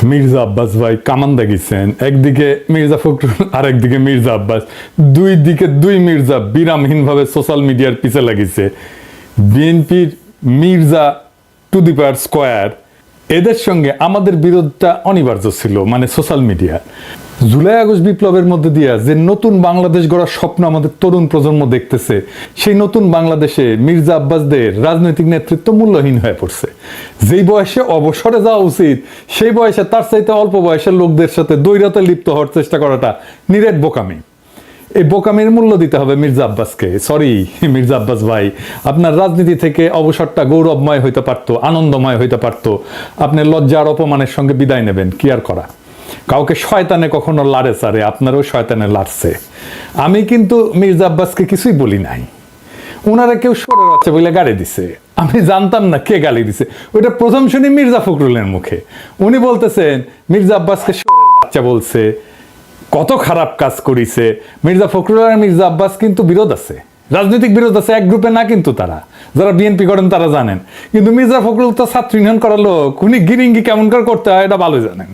মির্জা আব্বাস ভাই কামান দাগিয়েছেন, একদিকে মির্জা ফখরুল আর একদিকে মির্জা আব্বাস, দুই দিকে দুই মির্জা বিরামহীনভাবে সোশ্যাল মিডিয়ার পিছে লাগিয়েছে। বিএনপির Mirza to the power square, এদের সঙ্গে আমাদের বিরোধটা অনিবার্য ছিল, মানে সোশ্যাল মিডিয়া। জুলাই আগস্ট বিপ্লবের মধ্যে দিয়া যে নতুন বাংলাদেশ গড়ার স্বপ্ন আমাদের তরুণ প্রজন্ম দেখতেছে, সেই নতুন বাংলাদেশে মির্জা আব্বাসদের রাজনৈতিক নেতৃত্ব মূল্যহীন হয়ে পড়ছে। যেই বয়সে অবসরে যাওয়া উচিত, সেই বয়সে তার চাইতে অল্প বয়সের লোকদের সাথে দ্বৈরথে লিপ্ত হওয়ার চেষ্টা করাটা নিরেট বোকামি। এই বোকামির মূল্য দিতে হবে মির্জা আব্বাসকে। সরি মির্জা আব্বাস ভাই, আপনার রাজনীতি থেকে অবসরটা গৌরবময় হইতে পারতো, আনন্দময় হইতে পারতো। আপনি লজ্জা আর অপমানের সঙ্গে বিদায় নেবেন, কি আর করা। কাউকে শয়তানে কখনো লাড়ে চারে, আপনারও শয়তানে লাড়ছে। আমি কিন্তু মির্জা আব্বাসকে কিছুই বলি নাই। ওনারা কেউ সরের বাচ্চা বলে গালি দিছে, আমি জানতাম না কে গালি দিছে। ওইটা প্রথম শুনি মির্জা ফখরুলের মুখে। উনি বলতেছেন মির্জা আব্বাসকে সরের বাচ্চা বলছে, কত খারাপ কাজ করিছে। মির্জা ফখরুল আর মির্জা আব্বাস কিন্তু বিরোধ আছে, রাজনৈতিক বিরোধ আছে, এক গ্রুপে না। কিন্তু তারা যারা বিএনপি করেন তারা জানেন। কিন্তু মির্জা ফখরুল তো ছাত্র ইউনিয়ন করার লোক, উনি গিরিঙ্গি কেমন করে করতে হয় এটা ভালো জানেন।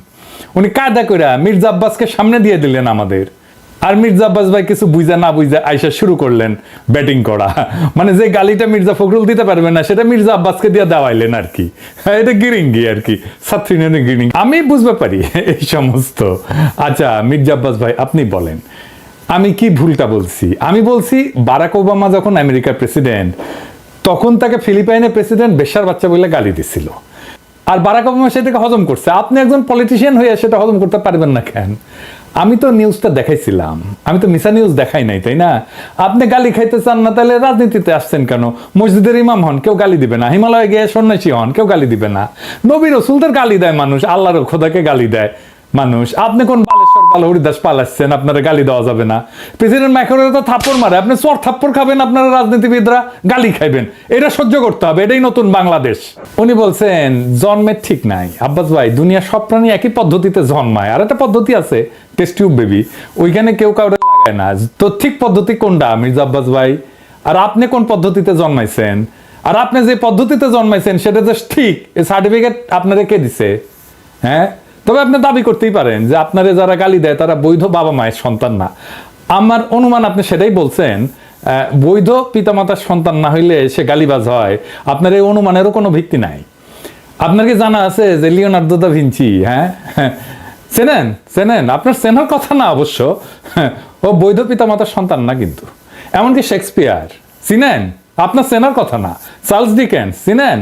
উনি কায়দা কইরা মির্জা আব্বাসকে সামনে দিয়ে দিলেন আমাদের। আর মির্জা আব্বাস ভাই কিছু বুঝা না বুঝা আইসা শুরু করলেন ব্যাটিং করা। মানে যে গালিটা মির্জা ফখরুল দিতে পারবে না, সেটা মির্জা আব্বাসকে দিয়ে দেওয়াইলেন আর কি। এটা গিরিঙ্গি আর কি, ছাত্র ইউনিয়নের গিরিঙ্গি। আমি বুঝতে পারি এই সমস্ত। আচ্ছা মির্জা আব্বাস ভাই, আপনি বলেন আমি কি ভুলটা বলছি? আমি বলছি বারাক ওবামা যখন আমেরিকার প্রেসিডেন্ট, তখন তাকে ফিলিপাইনের প্রেসিডেন্ট বেশ্যার বাচ্চা বলে গালি দিছিল। আর বারাক ওবামা সেটাকে হজম করছে। আপনি একজন পলিটিশিয়ান হয়ে সেটা হজম করতে পারবেন না কেন? আমি তো নিউজটা দেখাইছিলাম, আমি তো মিশা নিউজ দেখাই নাই, তাই না? আপনি গালি খাইতে চান না, তাহলে রাজনীতিতে আসছেন কেন? মসজিদের ইমাম হন, কেউ গালি দিবে না। হিমালয়ে গিয়ে সন্ন্যাসী হন, কেউ গালি দিবে না। নবী রাসূলদের গালি দেয় মানুষ, আল্লাহর খোদাকে গালি দেয় মানুষ। আপনি কোন বালেশ্বর বাল হরিদাস পালাচ্ছেন, আপনারা গালি দেওয়া যাবে না? প্রেসিডেন্ট ম্যাক্রন তো থাপ্পড় মারে, আপনি চর থাপ্পড় খাবেন, আপনারা রাজনীতিবিদরা গালি খাইবেন। এটা সহ্য করতে হবে, এটাই নতুন বাংলাদেশ। উনি বলছেন জন্মের ঠিক নাই। আব্বাস ভাই, দুনিয়া সব প্রাণী একই পদ্ধতিতে জন্মায়। আর একটা পদ্ধতি আছে, টেস্ট টিউব বেবি, ওইখানে কেউ কাউরে লাগায় না। তো ঠিক পদ্ধতি কোনটা মির্জা আব্বাস ভাই? আর আপনি কোন পদ্ধতিতে জন্মাইছেন? আর আপনি যে পদ্ধতিতে জন্মাইছেন সেটা যে ঠিক, এই সার্টিফিকেট আপনারা কে দিছে? হ্যাঁ, তবে আপনি দাবি করতেই পারেন যে আপনারা যারা গালি দেয় তারা বৈধ বাবা মায়ের সন্তান না। আমার অনুমান আপনি সেটাই বলছেন, বৈধ পিতামাতার সন্তান না হইলে সে গালিবাজ হয়। আপনার এই অনুমানেরও কোনো ভিত্তি নাই। আপনার কি জানা আছে যে লিওনার্দো দা ভিঞ্চি, হ্যাঁ চেনেন? চেনেন? আপনার চেনার কথা না অবশ্য, ও বৈধ পিতামাতার সন্তান না কিন্তু। এমনকি শেক্সপিয়ার চিনেন? আপনার চেনার কথা না। চার্লস ডিকেন্স চিনেন?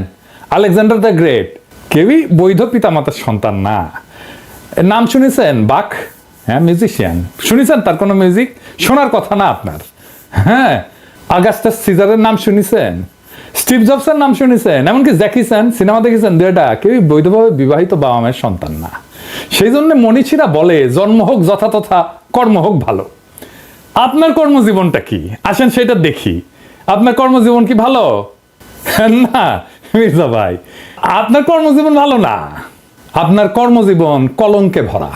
আলেকজান্ডার দ্য গ্রেট, কেউই বৈধ পিতামাতার সন্তান না। নাম শুনেছেন বাক? হ্যাঁ, মিউজিশিয়ান শুনেছেন? তার কোনো মিউজিক শোনার কথা না আপনার। হ্যাঁ, আগাস্টাস সিজারের নাম শুনেছেন? স্টিভ জবসের নাম শুনেছেন? এমনকি জ্যাকি চ্যান সিনেমা দেখেছেন? দুইটা কেউই বৈধভাবে বিবাহিত বাবা মায়ের সন্তান না। সেই জন্য মনীষীরা বলে জন্ম হোক যথাতথা, কর্ম হোক ভালো। আপনার কর্মজীবনটা কি আসেন সেটা দেখি। আপনার কর্মজীবন কি ভালো? না মির্জা ভাই, আপনার কর্মজীবন ভালো না। আপনার কর্মজীবন কলঙ্কে ভরা।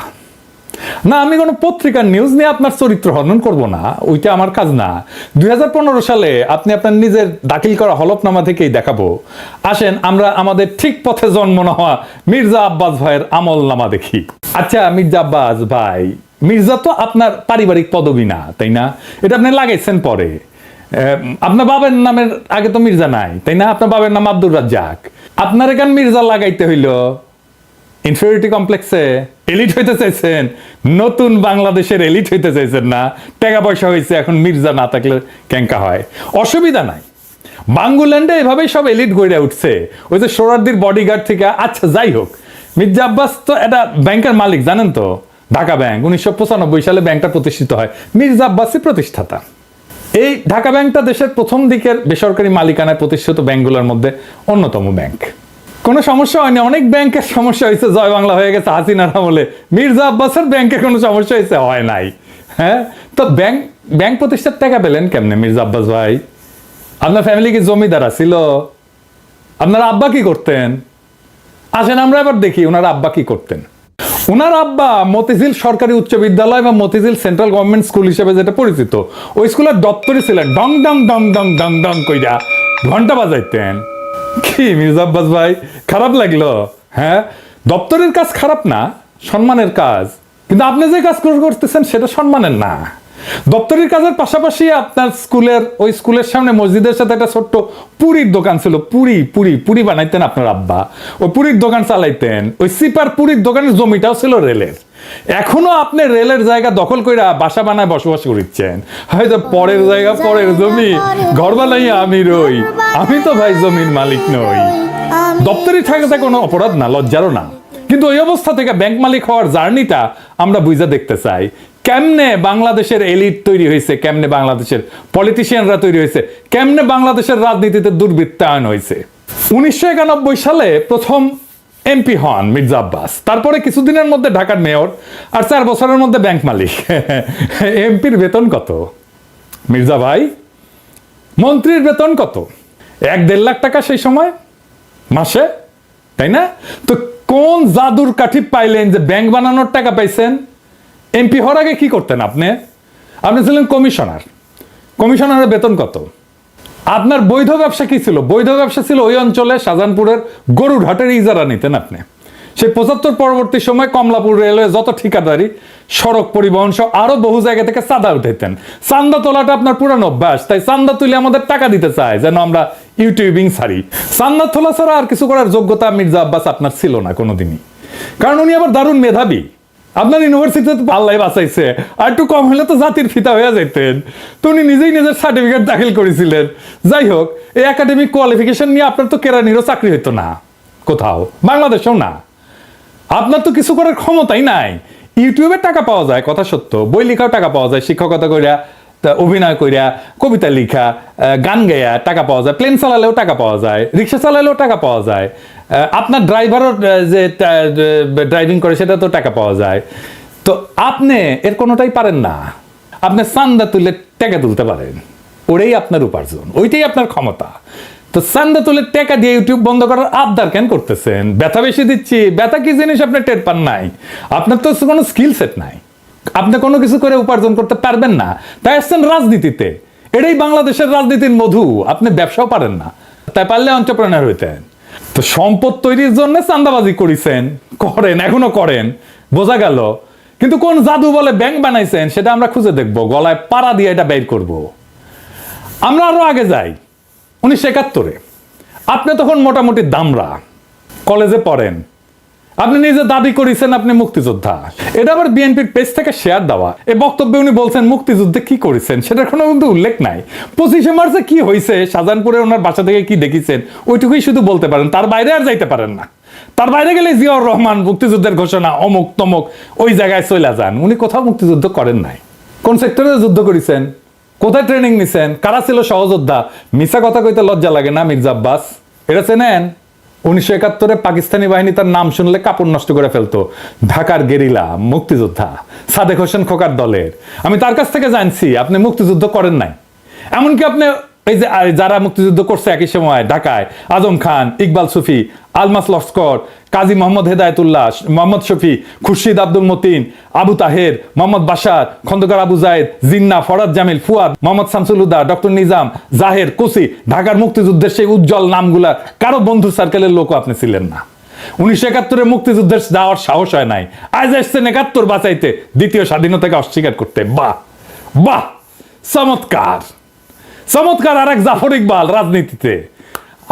না, আমি কোনো পত্রিকার নিউজ নিয়ে আপনার চরিত্র হনন করব না, ওইটা আমার কাজ না। 2015 সালে আপনি আপনার নিজের দাখিল করা হলফনামা থেকেই দেখাবো। আসেন আমরা আমাদের ঠিক পথে জন্ম না হওয়া মির্জা আব্বাস ভাইয়ের আমল নামা দেখি। আচ্ছা মির্জা আব্বাস ভাই, মির্জা তো আপনার পারিবারিক পদবি না, তাই না? এটা আপনি লাগাইছেন পরে। আপনার বাবার নামের আগে তো মির্জা নাই, তাই না? আপনার বাবার নাম আব্দুর রাজ্জাক। আপনার এখান মির্জা লাগাইতে হইল ইনফিরিয়রিটি কমপ্লেক্সে। এলিট হইতে চাইছেন, নতুন বাংলাদেশের এলিট হইতে চাইছেন না? টাকা পয়সা হয়েছে, এখন মির্জা না থাকলে ক্যাঙ্কা হয়। অসুবিধা নাই, বাঙ্গুল্যান্ডে এভাবেই সব এলিট গড়ে উঠছে, ওই যে সোহরাওয়ার্দীর বডিগার্ড থেকে। আচ্ছা যাই হোক, মির্জা আব্বাস তো এটা ব্যাংকের মালিক, জানেন তো? ঢাকা ব্যাংক 1995 সালে ব্যাংকটা প্রতিষ্ঠিত হয়, মির্জা আব্বাসই প্রতিষ্ঠাতা। এই ঢাকা ব্যাংকটা দেশের প্রথম দিকের বেসরকারি মালিকানায় প্রতিষ্ঠিত ব্যাংকগুলোর মধ্যে অন্যতম ব্যাংক। কোনো সমস্যা হয়নি। অনেক ব্যাংকের সমস্যা হয়েছে, জয় বাংলা হয়ে গেছে হাসিনার আমলে। মির্জা আব্বাসের ব্যাংকের কোনো সমস্যা হয়েছে? হয় নাই। হ্যাঁ, তো ব্যাংক প্রতিষ্ঠার টাকা পেলেন কেমনে মির্জা আব্বাস ভাই? আপনার ফ্যামিলি কি জমিদার ছিল? আপনার আব্বা কি করতেন? আসেন আমরা এবার দেখি ওনার আব্বা কি করতেন। ওনার আব্বা মতিঝিল সরকারি উচ্চ বিদ্যালয় বা মতিঝিল সেন্ট্রাল গভর্নমেন্ট স্কুল হিসেবে যেটা পরিচিত, ওই স্কুলের দপ্তরই ছিলেন। ডং ডং ডং ডং ডং ডং কইরা ঘন্টা বাজাইতেন। কি মির্জা আব্বাস ভাই, খারাপ লাগলো? হ্যাঁ, দপ্তরের কাজ খারাপ না, সম্মানের কাজ, কিন্তু আপনি যে কাজ করতেছেন সেটা সম্মানের না। দপ্তরের কাজের পাশাপাশি আপনার ওই স্কুলের সামনে মসজিদের সাথে একটা ছোট্ট পুরীর দোকান ছিল। পুরি বানাইতেন আপনার আব্বা, ওই পুরীর দোকান চালাইতেন। ওই সিপার পুরীর দোকানের জমিটাও ছিল রেলের। এখনো আপনি রেলের জায়গা দখল করে বাসা বানায় বসবাস করছেন। হয়তো পরের জায়গা, পরের জমি, ঘর বানাই আমি রই, আমি তো ভাই জমির মালিক নই। দপ্তরে থাকাটা কোনো অপরাধ না, লজ্জারও না, কিন্তু ওই অবস্থা থেকে ব্যাংক মালিক হওয়ার জার্নিটা আমরা বুঝে দেখতে চাই। কেমনে বাংলাদেশের এলিট তৈরি হয়েছে, কেমনে বাংলাদেশের পলিটিশিয়ানরা তৈরি হয়েছে, কেমনে বাংলাদেশের রাজনীতিতে দুর্বৃত্তায়ন হয়েছে। 1991 সালে প্রথম এমপি হন মির্জা আব্বাস, তারপরে কিছুদিনের মধ্যে ঢাকার মেয়র, আর 4 বছরের মধ্যে ব্যাংক মালিক। এমপির বেতন কত মির্জা ভাই? মন্ত্রীর বেতন কত? 1-1.5 লাখ টাকা সেই সময় মাসে, তাই না? তো কোন জাদুর কাঠি পাইলেন যে ব্যাংক বানানোর টাকা পাইছেন? এমপি হওয়ার আগে কি করতেন আপনি? আপনি ছিলেন কমিশনার। কমিশনারের বেতন কত? আপনার বৈধ ব্যবসা কি ছিল? বৈধ ব্যবসা ছিল ওই অঞ্চলে শাহজাহানপুরের গরুরহাটের ইজারা নিতেন আপনি। সেই 75 পরবর্তী সময় কমলাপুর রেলওয়ে যত ঠিকাদারি, সড়ক পরিবহন সহ আরো বহু জায়গা থেকে চাঁদা উঠাইতেন। চান্দা তোলাটা আপনার পুরানো অভ্যাস, তাই চান্দা তুলে আমাদের টাকা দিতে চায় যেন আমরা ইউটিউবিং ছাড়ি। চান্দা তোলা ছাড়া আর কিছু করার যোগ্যতা মির্জা আব্বাস আপনার ছিল না কোনোদিনই, কারণ উনি আবার দারুণ মেধাবী। আপনার ইউনিভার্সিটিতে আল্লাহ বাঁচাইছে, আর একটু কম হলে তো জাতির ফিতা হয়ে যেতেন। তো উনি নিজেই নিজের সার্টিফিকেট দাখিল করেছিলেন। যাই হোক, এই একাডেমিক কোয়ালিফিকেশন নিয়ে আপনার তো কেরানিরও চাকরি হইতো না কোথাও, বাংলাদেশেও না। আপনার তো কিছু করার ক্ষমতাই নাই। ইউটিউবে টাকা পাওয়া যায়, কথা সত্য, বই লেখাও টাকা পাওয়া যায়, শিক্ষকতা কইরা, অভিনয় কইরা, কবিতা লেখা, গান গাইয়া টাকা পাওয়া যায়, প্লেন চালালেও টাকা পাওয়া যায়, রিক্সা চালালেও টাকা পাওয়া যায়, আপনার ড্রাইভারও যে ড্রাইভিং করে সেটা তো টাকা পাওয়া যায়। তো আপনি এর কোনোটাই পারেন না। আপনি চান্দা তুলে টাকা তুলতে পারেন, ওটাই আপনার উপার্জন, ওইটাই আপনার ক্ষমতা। তো চান্দা তুলে টাকা দিয়ে ইউটিউব বন্ধ করার আবদার কেন করতেছেন? ব্যথা বেশি দিচ্ছি, ব্যথা কি জিনিস আপনি টের পান নাই? আপনার তো কোনো স্কিল সেট নাই, আপনি কোনো কিছু করে উপার্জন করতে পারবেন না, তাই আসছেন রাজনীতিতে। এটাই বাংলাদেশের রাজনীতির মধু। আপনি ব্যবসাও পারেন না, তাই পারলে এন্টারপ্রেনার হইতেন। তো সম্পদ তৈরির জন্য চান্দাবাজি করেছেন, করেন, এখনো করেন, বোঝা গেল। কিন্তু কোন জাদু বলে ব্যাংক বানাইছেন সেটা আমরা খুঁজে দেখবো, গলায় পাড়া দিয়ে এটা বের করব। আমরা আরো আগে যাই, 1971-এ আপনি তখন মোটামুটি দামরা, কলেজে পড়েন, আপনি নিজে দাবি করেছেন আপনি মুক্তিযোদ্ধা। এটা আবার বিএনপির পেজ থেকে শেয়ার দেওয়া। এই বক্তব্যে উনি বলছেন মুক্তিযুদ্ধে কি করেছেন সেটার কোনো কিন্তু উল্লেখ নাই। 25শে মার্চে কি হয়েছে, শাহজাহানপুরে ওনার বাসা থেকে কি দেখেছেন, ওইটুকুই শুধু বলতে পারেন, তার বাইরে আর যাইতে পারেন না। তার বাইরে গেলে জিয়াউর রহমান মুক্তিযুদ্ধের ঘোষণা অমুক তমুক ওই জায়গায় চলে যান। উনি কোথাও মুক্তিযুদ্ধ করেন নাই। কোন সেক্টরে যুদ্ধ করেছেন, কোথায় ট্রেনিং নিছেন, কারা ছিল সহযোদ্ধা? মিছা কথা কইতে লজ্জা লাগে না মির্জা আব্বাস? এটা চেনেন? 1971-এ পাকিস্তানি বাহিনী তার নাম শুনলে কাপড় নষ্ট করে ফেলতো। ঢাকার গেরিলা মুক্তিযোদ্ধা সাদেক হোসেন খোকার দলের। আমি তার কাছ থেকে জানছি আপনি মুক্তিযুদ্ধ করেন নাই। এমনকি আপনি এই যে যারা মুক্তিযুদ্ধ করছে একই সময় ঢাকায়, আজম খান, ইকবাল সুফি, আলমাস লস্কর, কাজী মোহাম্মদ হেদায়েতুল্লাহ, মোহাম্মদ শফি, খুরশিদ আব্দুল মতিন, আবু তাহের, মোহাম্মদ বাশার, খন্দকার আবু জায়েদ, জিন্না, ফরাদ জামিল, ফুয়াদ, মোহাম্মদ শামসুল হুদা, ডক্টর নিজাম, জাহের, কোসি, ঢাকার মুক্তিযুদ্ধের সেই উজ্জ্বল নামগুলা কারো বন্ধু সার্কেলের লোকও আপনি ছিলেন না। 1971-এ মুক্তিযুদ্ধের যাওয়ার সাহস হয় নাই, আজ আসছেন 71 বাঁচাইতে, দ্বিতীয় স্বাধীনতাকে অস্বীকার করতে। বাহ বাহ, চমৎকার চমৎকার। আর এক জাফর ইকবাল রাজনীতিতে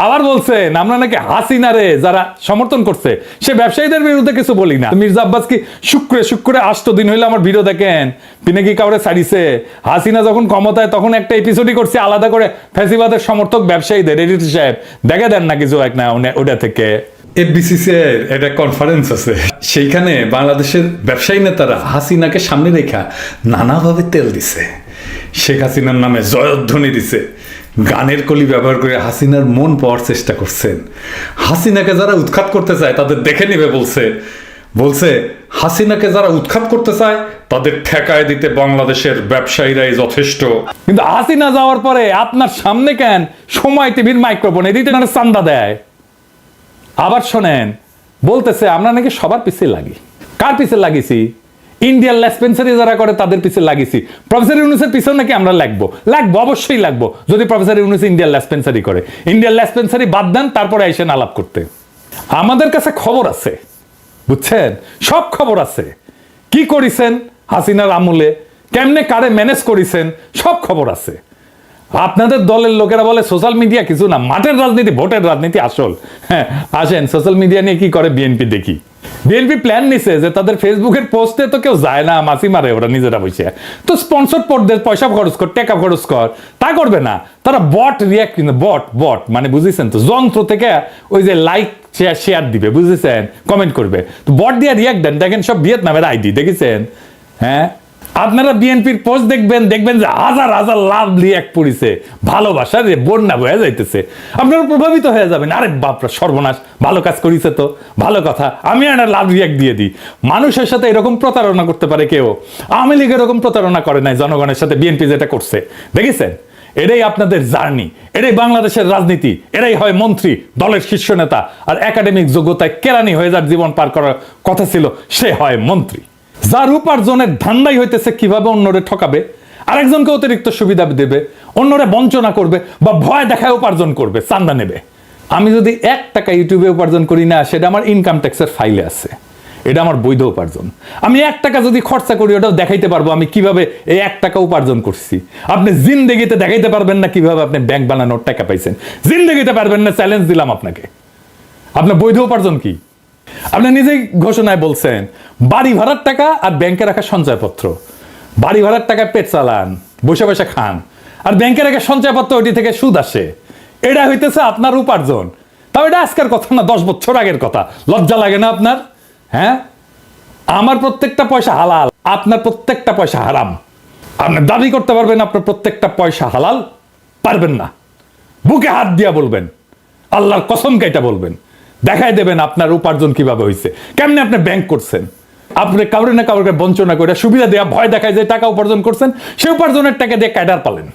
আবার বলছেন আমরা নাকি হাসিনারে যারা সমর্থন করছে সে ব্যবসায়ীদের বিরুদ্ধে কিছু বলি না। মির্জা আব্বাস কি শুক্রে 8 দিন হইলে আমার ভিডিও দেখেন, তিনি কি কাউরে ছাড়িছে? হাসিনা যখন ক্ষমতায় তখন একটা এপিসোডই করছে আলাদা করে ফ্যাসিবাদের সমর্থক ব্যবসায়ীদের, এডিটর সাহেব দেখে দেন না কিছু এক না ওটা থেকে। এফবিসিসির একটা কনফারেন্স আছে, সেইখানে বাংলাদেশের ব্যবসায়ী নেতারা হাসিনাকে সামনে রেখা নানাভাবে তেল দিছে, শেখ হাসিনার নামে জয়ধ্বনি দিছে, গানের কলি ব্যবহার করে হাসিনার মন পাওয়ার চেষ্টা করছেন। হাসিনাকে যারা উৎখাত করতে চায় তাদের দেখে নেবে বলছে হাসিনাকে যারা উৎখাত করতে চায় তাদের ঠেকায় দিতে বাংলাদেশের ব্যবসায়ীরাই যথেষ্ট। কিন্তু হাসিনা যাওয়ার পরে আপনার সামনে কেন সময় টিভির মাইক্রোফোন এডিটর চান্দা দেয়? আবার শোনেন, বলতেছে আমরা নাকি সবার পিছিয়ে লাগি। কার পিছিয়ে লাগিয়েছি? ইন্ডিয়ান লেসপেন্সারি যারা করে তাদের পিছিয়ে লাগিয়েছি। প্রফেসর ইউনূসের পিছনে নাকি আমরা লাগবো, অবশ্যই লাগবো যদি প্রফেসর ইউনূস ইন্ডিয়ান লেসপেন্সারি করে। ইন্ডিয়ান লেসপেন্সারি বাদ দেন, তারপরে আইসেন আলাপ করতে। আমাদের কাছে খবর আছে বুঝছেন? সব খবর আছে। কি করেছেন হাসিনার আমলে, কেমনে কারে ম্যানেজ করেছেন, সব খবর আছে। আপনাদের দলের লোকেরা বলে সোশ্যাল মিডিয়া কিছু না, মাঠের রাজনীতি, ভোটের রাজনীতি আসল। হ্যাঁ, আসেন সোশ্যাল মিডিয়া নিয়ে কি করে বিএনপি দেখি। বিএনপি প্ল্যান নিছে যে তাদের ফেসবুকের পোস্টে তো কেউ যায় না, মাসি মারে ওরা নিজেরা বসে, তো স্পন্সর পড়দের পয়সা খরচ কর, টাকা খরচ কর, তা করবে না তারা। বট রিয়াক্ট, বট মানে বুঝেছেন তো, যন্ত্র থেকে ওই যে লাইক শেয়ার দিবে, বুঝেছেন, কমেন্ট করবে, তো বট দিয়ে রিয়াক্ট দেন। দেখেন সব ভিয়েতনামের আইডি, দেখেছেন? হ্যাঁ, আপনারা বিএনপির পোস্ট দেখবেন যে হাজার হাজার লাভ রিয়াক্ট পড়েছে, ভালোবাসা রে বন্যা বয়ে যাইতেছে, আপনারা প্রভাবিত হয়ে যাবেন। আরে বাপরা সর্বনাশ, ভালো কাজ করেছে তো, ভালো কথা, আমি একটা লাভ রিয়াক্ট দিয়ে দিই। মানুষের সাথে এরকম প্রতারণা করতে পারে কেউ? আওয়ামী লীগ এরকম প্রতারণা করে নাই জনগণের সাথে, বিএনপি যেটা করছে, দেখেছেন? এটাই আপনাদের জার্নি, এটাই বাংলাদেশের রাজনীতি, এটাই হয় মন্ত্রী, দলের শীর্ষ নেতা, আর একাডেমিক যোগ্যতায় কেরানি হয়ে যার জীবন পার করার কথা ছিল, সে হয় মন্ত্রী। যার উপার্জনের ধান্দাই হইতেছে কিভাবে অন্যরে ঠকাবে, আরেকজনকে অতিরিক্ত সুবিধা দেবে, অন্যরে বঞ্চনা করবে, বা ভয় দেখায় উপার্জন করবে, চান্দা নেবে। আমি যদি 1 টাকা ইউটিউবে উপার্জন করি না, সেটা আমার ইনকাম ট্যাক্সের ফাইলে আছে, এটা আমার বৈধ উপার্জন। আমি 1 টাকা যদি খরচা করি, ওটাও দেখাইতে পারবো আমি কিভাবে এই 1 টাকা উপার্জন করছি। আপনি জিন্দেগিতে দেখাইতে পারবেন না কিভাবে আপনি ব্যাংক বানানোর টাকা পাইছেন, জিন্দেগিতে পারবেন না, চ্যালেঞ্জ দিলাম আপনাকে। আপনার বৈধ উপার্জন কি? আপনি নিজেই ঘোষণায় বলছেন বাড়ি ভাড়ার টাকা আর ব্যাংকে রাখা সঞ্চয়পত্র। বাড়ি ভাড়ার টাকা পেট চালান, বসে বসে খান, আর ব্যাংকে রাখা সঞ্চয়পত্র ওইটি থেকে সুদ আসে, এটা হইতেছে আপনার উপার্জন। তাও এটা আজকের কথা না, 10 বছর আগের কথা। লজ্জা লাগে না আপনার? হ্যাঁ, আমার প্রত্যেকটা পয়সা হালাল, আপনার প্রত্যেকটা পয়সা হারাম। আপনি দাবি করতে পারবেন আপনার প্রত্যেকটা পয়সা হালাল? পারবেন না। বুকে হাত দিয়া বলবেন, আল্লাহর কসম কাইটা বলবেন, দেখাই দেবেন আপনার উপার্জন কিভাবে হয়েছে, কেমনে আপনি ব্যাংক করছেন। আপনি কাউরে না কাউকে বঞ্চনা করে সুবিধা দেওয়া, ভয় দেখায় যে টাকা উপার্জন করছেন, সে উপার্জনের টাকা দিয়ে ক্যাডার পালেন,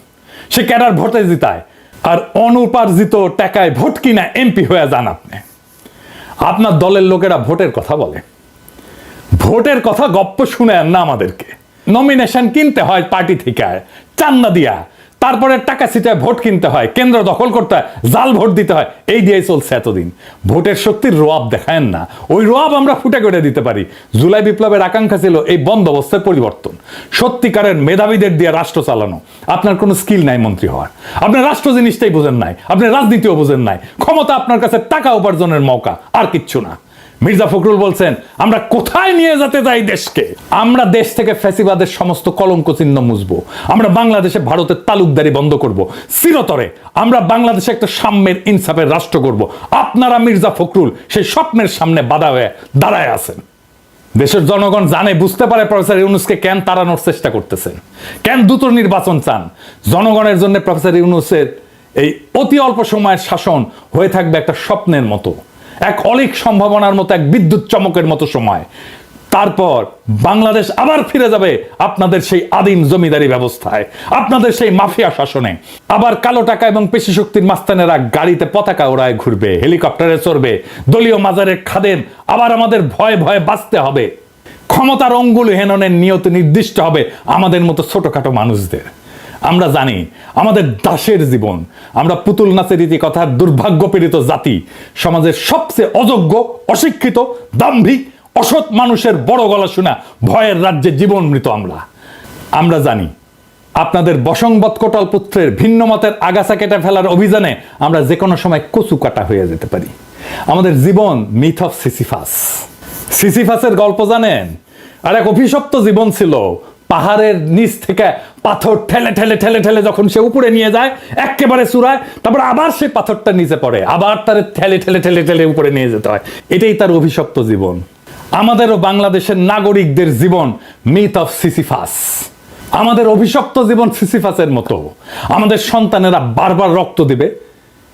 সে ক্যাডার ভোটে জিতায়, আর অনুপার্জিত টাকায় ভোট কিনা এমপি হয়ে যান আপনি। আপনার দলের লোকেরা ভোটের কথা বলে, ভোটের কথা গপ্প শুনেন না আমাদেরকে। নমিনেশন কিনতে হয় পার্টি থেকে, চান্দা দিয়া, তারপরে টাকা ছিটায় ভোট কিনতে হয়, কেন্দ্র দখল করতে হয়, জাল ভোট দিতে হয়, এই দিয়েই চলছে এতদিন। ভোটের শক্তির রোয়াব দেখায়েন না, ওই রোয়াব আমরা ফুটে করে দিতে পারি। জুলাই বিপ্লবের আকাঙ্ক্ষা ছিল এই বন্দোবস্তের পরিবর্তন, সত্যিকারের মেধাবীদের দিয়ে রাষ্ট্র চালানো। আপনার কোনো স্কিল নাই মন্ত্রী হওয়ার, আপনি রাষ্ট্র জিনিসটাই বোঝেন নাই, আপনি রাজনীতিও বোঝেন নাই। ক্ষমতা আপনার কাছে টাকা উপার্জনের মৌকা, আর কিচ্ছু না। মির্জা ফখরুল বলছেন আমরা কোথায় নিয়ে যেতে চাই দেশকে? আমরা দেশ থেকে ফ্যাসিবাদের সমস্ত কলঙ্ক চিহ্ন মুছবো, আমরা বাংলাদেশে ভারতের তালুকদারি বন্ধ করব, চিরতরে আমরা বাংলাদেশে একটা সাম্যের ইনসাফের রাষ্ট্র করব। আপনারা মির্জা ফখরুল সেই স্বপ্নের সামনে বাধা হয়ে দাঁড়ায় আছেন। দেশের জনগণ জানে, বুঝতে পারে প্রফেসর ইউনূসকে কেন তাড়ানোর চেষ্টা করতেছেন, কেন দ্রুত নির্বাচন চান। জনগণের জন্য প্রফেসর ইউনূসের এই অতি অল্প সময়ের শাসন হয়ে থাকবে একটা স্বপ্নের মতো, এক অলিক সম্ভাবনার মতো, এক বিদ্যুৎ চমকের মতো সময়। তারপর বাংলাদেশ আবার ফিরে যাবে আপনাদের সেই আদিম জমিদারি ব্যবস্থায়, আপনাদের সেই মাফিয়া শাসনে। আবার কালো টাকা এবং পেশি শক্তির মাস্তানেরা গাড়িতে পতাকা ওড়ায় ঘুরবে, হেলিকপ্টারে চড়বে, দলীয় মাজারের খাদেম আবার আমাদের ভয়ে ভয়ে বাঁচতে হবে। ক্ষমতার অঙ্গুল হেননের নিয়ত নির্দিষ্ট হবে আমাদের মতো ছোটখাটো মানুষদের। আমরা জানি আমাদের দাসের জীবন, আমরা পুতুল নাচের রীতি কথার দুর্ভাগ্যপীড়িত জাতি, সমাজের সবচেয়ে অযোগ্য, অশিক্ষিত, দাম্ভিক, অসৎ মানুষের বড় গলা শোনা ভয়ের রাজ্যে জীবন মৃত আমরা জানি আপনাদের বসংবৎ কোটাল পুত্রের ভিন্ন মতের আগাছা কেটে ফেলার অভিযানে আমরা যে কোনো সময় কচু কাটা হয়ে যেতে পারি। আমাদের জীবন মিথ অফ সিসিফাস। সিসিফাসের গল্প জানেন? আর এক অভিশপ্ত জীবন ছিল, পাহাড়ের নিচ থেকে পাথর ঠেলে ঠেলে ঠেলে ঠেলে যখন সে উপরে নিয়ে যায় একেবারে চূড়ায়, তারপর আবার সেই পাথরটা নিচে পড়ে, আবার তার ঠেলে ঠেলে ঠেলে ঠেলে উপরে নিয়ে যেতে হয়। এটাই তার অভিশপ্ত জীবন। আমাদেরও বাংলাদেশের নাগরিকদের জীবন মিথ অফ সিসিফাস। আমাদের অভিশপ্ত জীবন সিসিফাসের মতো। আমাদের সন্তানেরা বারবার রক্ত দিবে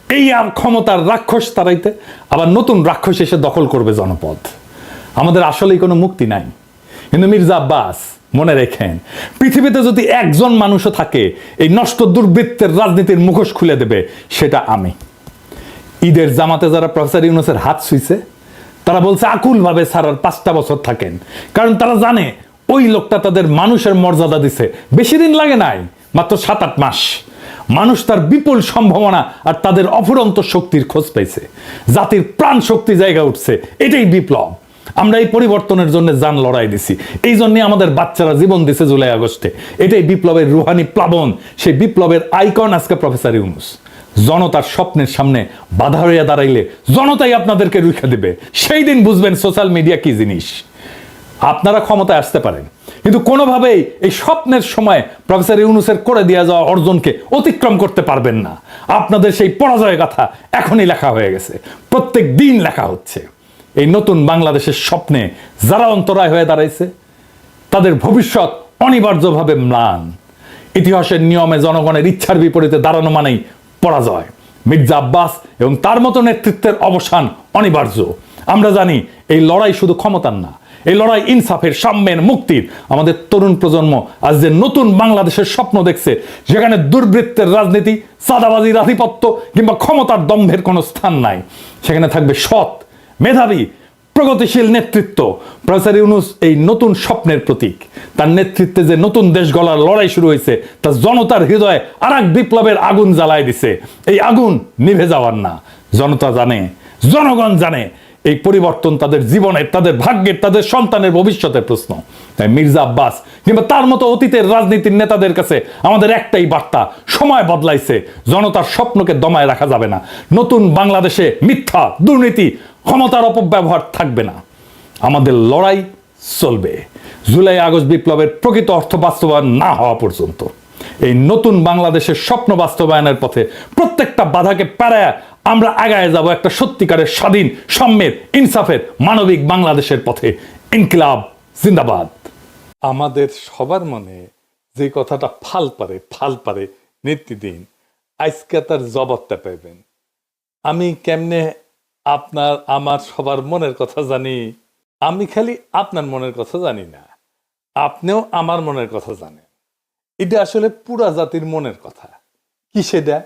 এই ক্ষমতার রাক্ষস তাড়াইতে, আবার নতুন রাক্ষস এসে দখল করবে জনপদ। আমাদের আসলেই কোনো মুক্তি নাই। কিন্তু মির্জা আব্বাস, মনে রেখেন, পৃথিবীতে যদি একজন মানুষও থাকে এই নষ্ট দুর্বৃত্তের রাজনীতির মুখোশ খুলে দেবে, সেটা আমি। ঈদের জামাতে যারা প্রফেসর ইউনূসের হাত ছুঁইছে, তারা বলছে আকুলভাবে ছাড়ার 5টা বছর থাকেন, কারণ তারা জানে ওই লোকটা তাদের মানুষের মর্যাদা দিছে। বেশি দিন লাগে নাই, মাত্র 7-8 মাস। মানুষ তার বিপুল সম্ভাবনা আর তাদের অফুরন্ত শক্তির খোঁজ পাইছে, জাতির প্রাণ শক্তি জায়গা উঠছে। এটাই বিপ্লব। আমরা এই পরিবর্তনের জন্য জান লড়াই দিছি, এই জন্য আমাদের বাচ্চারা জীবন দিছে জুলাই আগস্টে। এটাই বিপ্লবের রুহানি প্লাবন, সেই বিপ্লবের আইকন আজকে প্রফেসর ইউনূস। জনতার স্বপ্নের সামনে বাধা হইয়া দাঁড়াইলে জনতাই আপনাদেরকে রুখে দেবে। সেই দিন বুঝবেন সোশ্যাল মিডিয়া কি জিনিস। আপনারা ক্ষমতায় আসতে পারেন, কিন্তু কোনোভাবেই এই স্বপ্নের সময় প্রফেসর ইউনূসের করে দেওয়া যাওয়া অর্জনকে অতিক্রম করতে পারবেন না। আপনাদের সেই পরাজয় কথা এখনই লেখা হয়ে গেছে, প্রত্যেক দিন লেখা হচ্ছে। এই নতুন বাংলাদেশের স্বপ্নে যারা অন্তরায় হয়ে দাঁড়াইছে তাদের ভবিষ্যৎ অনিবার্যভাবে ম্লান। ইতিহাসের নিয়মে জনগণের ইচ্ছার বিপরীতে দাঁড়ানো মানেই পরাজয়। মির্জা আব্বাস এবং তার মতো নেতৃত্বের অবসান অনিবার্য। আমরা জানি এই লড়াই শুধু ক্ষমতার না, এই লড়াই ইনসাফের, সাম্যের, মুক্তির। আমাদের তরুণ প্রজন্ম আজ যে নতুন বাংলাদেশের স্বপ্ন দেখছে, যেখানে দুর্বৃত্তের রাজনীতি, চাঁদাবাজির আধিপত্য কিংবা ক্ষমতার দম্ভের কোনো স্থান নাই, সেখানে থাকবে সৎ, মেধাবী, প্রগতিশীল নেতৃত্ব। প্রফেসর ইউনূস এই নতুন স্বপ্নের প্রতীক। তার নেতৃত্বে যে নতুন দেশ গড়ার লড়াই শুরু হয়েছে, তা জনতার হৃদয়ে আর এক বিপ্লবের আগুন জ্বালায় দিছে। এই আগুন নিভে যাওয়ার না। জনতা জানে, জনগণ জানে এই পরিবর্তন তাদের জীবনের, তাদের ভাগ্যের, তাদের সন্তানের ভবিষ্যতের প্রশ্ন। তাই মির্জা আব্বাস কিংবা তার মতো অতীতের রাজনীতির নেতাদের কাছে আমাদের একটাই বার্তা: সময় বদলাইছে, জনতার স্বপ্নকে দমায় রাখা যাবে না। নতুন বাংলাদেশে মিথ্যা, দুর্নীতি, ক্ষমতার অপব্যবহার থাকবে না। আমাদের লড়াই চলবে জুলাই আগস্ট বিপ্লবের প্রকৃত অর্থ বাস্তবায়ন না হওয়া পর্যন্ত। এই নতুন বাংলাদেশের স্বপ্ন বাস্তবায়নের পথে প্রত্যেকটা বাধাকে পেরায়া আমরা আগায় যাব একটা সত্যিকারের স্বাধীন, সাম্যের, ইনসাফের, মানবিক বাংলাদেশের পথে। ইনকিলাব জিন্দাবাদ। আমাদের সবার মনে যে কথাটা ফাল পারে নিত্যদিন, আজকে তার জবাবটা পাইবেন। আমি কেমনে আপনার আমার সবার মনের কথা জানি? আমি খালি আপনার মনের কথা জানি না, আপনিও আমার মনের কথা জানেন। এটা আসলে পুরা জাতির মনের কথা। কি সেটা?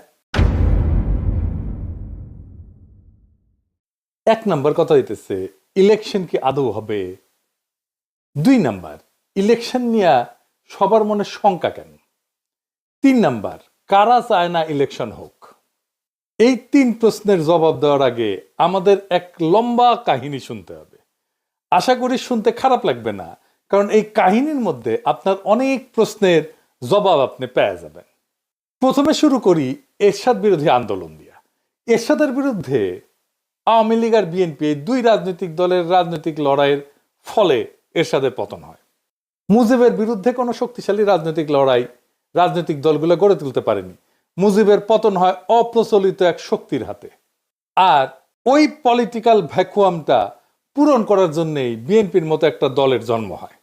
এক নাম্বার কথা হইতেছে, ইলেকশন কি আদৌ হবে? 2 নাম্বার, ইলেকশন নিয়ে সবার মনে শঙ্কা কেন? 3 নাম্বার, কারা চায় না ইলেকশন হোক? এই 3 প্রশ্নের জবাব দেওয়ার আগে আমাদের এক লম্বা কাহিনী শুনতে হবে। আশা করি শুনতে খারাপ লাগবে না, কারণ এই কাহিনীর মধ্যে আপনার অনেক প্রশ্নের জবাব আপনি পেয়ে যাবেন। প্রথমে শুরু করি এরশাদ বিরোধী আন্দোলন দিয়া। এরশাদের বিরুদ্ধে আওয়ামী লীগ আর বিএনপি, এই 2 রাজনৈতিক দলের রাজনৈতিক লড়াইয়ের ফলে এরশাদের পতন হয়। মুজিবের বিরুদ্ধে কোনো শক্তিশালী রাজনৈতিক লড়াই রাজনৈতিক দলগুলো গড়ে তুলতে পারেনি। মুজিবের পতন হয় অপ্রচলিত এক শক্তির হাতে। আর ওই পলিটিক্যাল ভ্যাকুয়ামটা পূরণ করার জন্যই বিএনপির মতো একটা দলের জন্ম হয়।